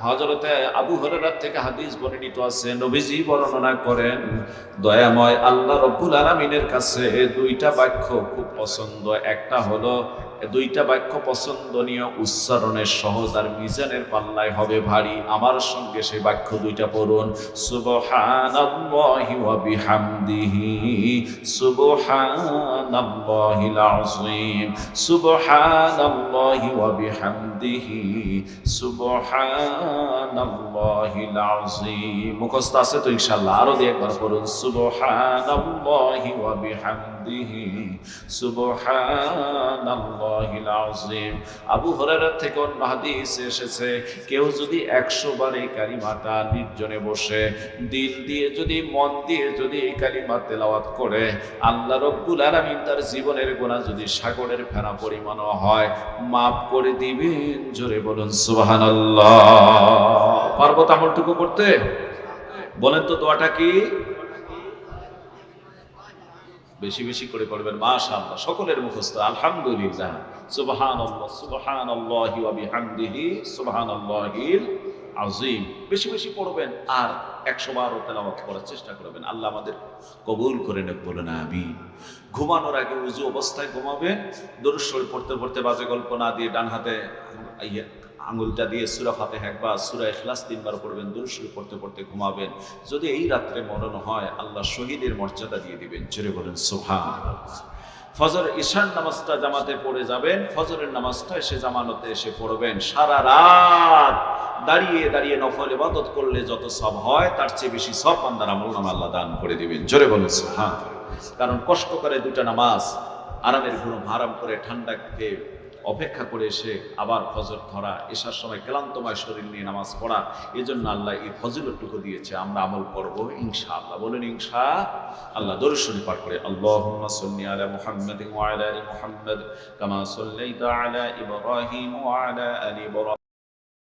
হযরতে আবু হুরায়রা থেকে হাদিস বর্ণিত আছে, নবীজি বর্ণনা করেন, দয়াময় আল্লাহ রাব্বুল আলামিনের কাছে দুইটা বাক্য খুব পছন্দ। একটা হলো, দুইটা বাক্য পছন্দনীয়, উচ্চারণের সহজ, আর মিজানের পাল্লায় হবে ভারী। আমার সঙ্গে সেই বাক্য দুইটা পড়ুন, সুবহানাল্লাহি ওয়া বিহামদিহি, সুবহানাল্লাহিল আযীম, সুবহানাল্লাহি ওয়া বিহামদিহি, সুবহানাল্লাহিল আযীম। মুখস্থ আছে তো ইনশাআল্লাহ? আরো দিয়ে একবার পড়ুন, সুবহানাল্লাহি ওয়া বিহামদিহি, সুবহানাল্লাহিল আযীম। আবু হুরায়রা থেকে অন্য হাদিসে এসেছে, কেউ যদি 100 বার এই কালিমাটা নির্জনে বসে দিল দিয়ে, যদি মন দিয়ে যদি এই কালিমা তেলাওয়াত করে, আল্লাহ রাব্বুল আলামিন তার জীবনের গুনাহ যদি সাগরের ফেনা পরিমাণও হয়, মাফ করে দিবেন। জোরে বলুন সুবহানাল্লাহ। পারবো তো আমলটুকু করতে? বলেন তো দোয়াটা কি? বেশি বেশি করে পড়বেন মাশাআল্লাহ, সকলের মুখস্থ আলহামদুলিল্লাহ, সুবহানাল্লাহ সুবহানাল্লাহি ওয়া বিহামদিহি সুবহানাল্লাহিল আযীম। বেশি বেশি পড়বেন আর 100 বার তেলাওয়াত করার চেষ্টা করবেন। আল্লাহ আমাদের কবুল করে নেক, বলেন আমিন। ঘুমানোর আগে ওযু অবস্থায় ঘুমাবেন, দরুদ শরীফ পড়তে পড়তে বাজে গল্প না দিয়ে ডান হাতে আঙুলটা দিয়ে সূরা ফাতিহা একবার, সূরা ইখলাস 3 বার পড়বেন, দরুদ শরীফ পড়তে পড়তে ঘুমাবেন। যদি এই রাত্রে মরণ হয় আল্লাহ শহীদের মর্যাদা দিয়ে দিবেন, জোরে বলেন সুবহানাল্লাহ। ফজর ঈশার নামাজটা জামাতে পড়ে যাবেন, ফজরের নামাজটা এসে জামানতে এসে পড়বেন। সারা রাত দাঁড়িয়ে দাঁড়িয়ে নফল ইবাদত করলে যত সওয়াব হয় তার চেয়ে বেশি সওয়াব বান্দার আমলনামা আল্লাহ দান করে দিবেন, জোরে বলেন সুবহানাল্লাহ। কারণ কষ্ট করে দুটা নামাজ, আরামের ঘুম হারাম করে ঠান্ডা খেয়ে অপেক্ষা করে এসে আবার ফজর ধরা, এসার সময় ক্লান্তময় শরীর নিয়ে নামাজ পড়া, এই জন্য আল্লাহ এই ফজিলতটুকু দিয়েছে। আমরা আমল করব ইনশাআল্লাহ, বলেন ইনশাআল্লাহ। দরুদ শরীফ পাঠ করে আল্লাহুম্মা সাল্লি আলা মুহাম্মাদিন ওয়া আলা আলি মুহাম্মাদ কামা সাল্লাইতা আলা ইব্রাহিম ওয়া আলা আলি ইব্রাহিম।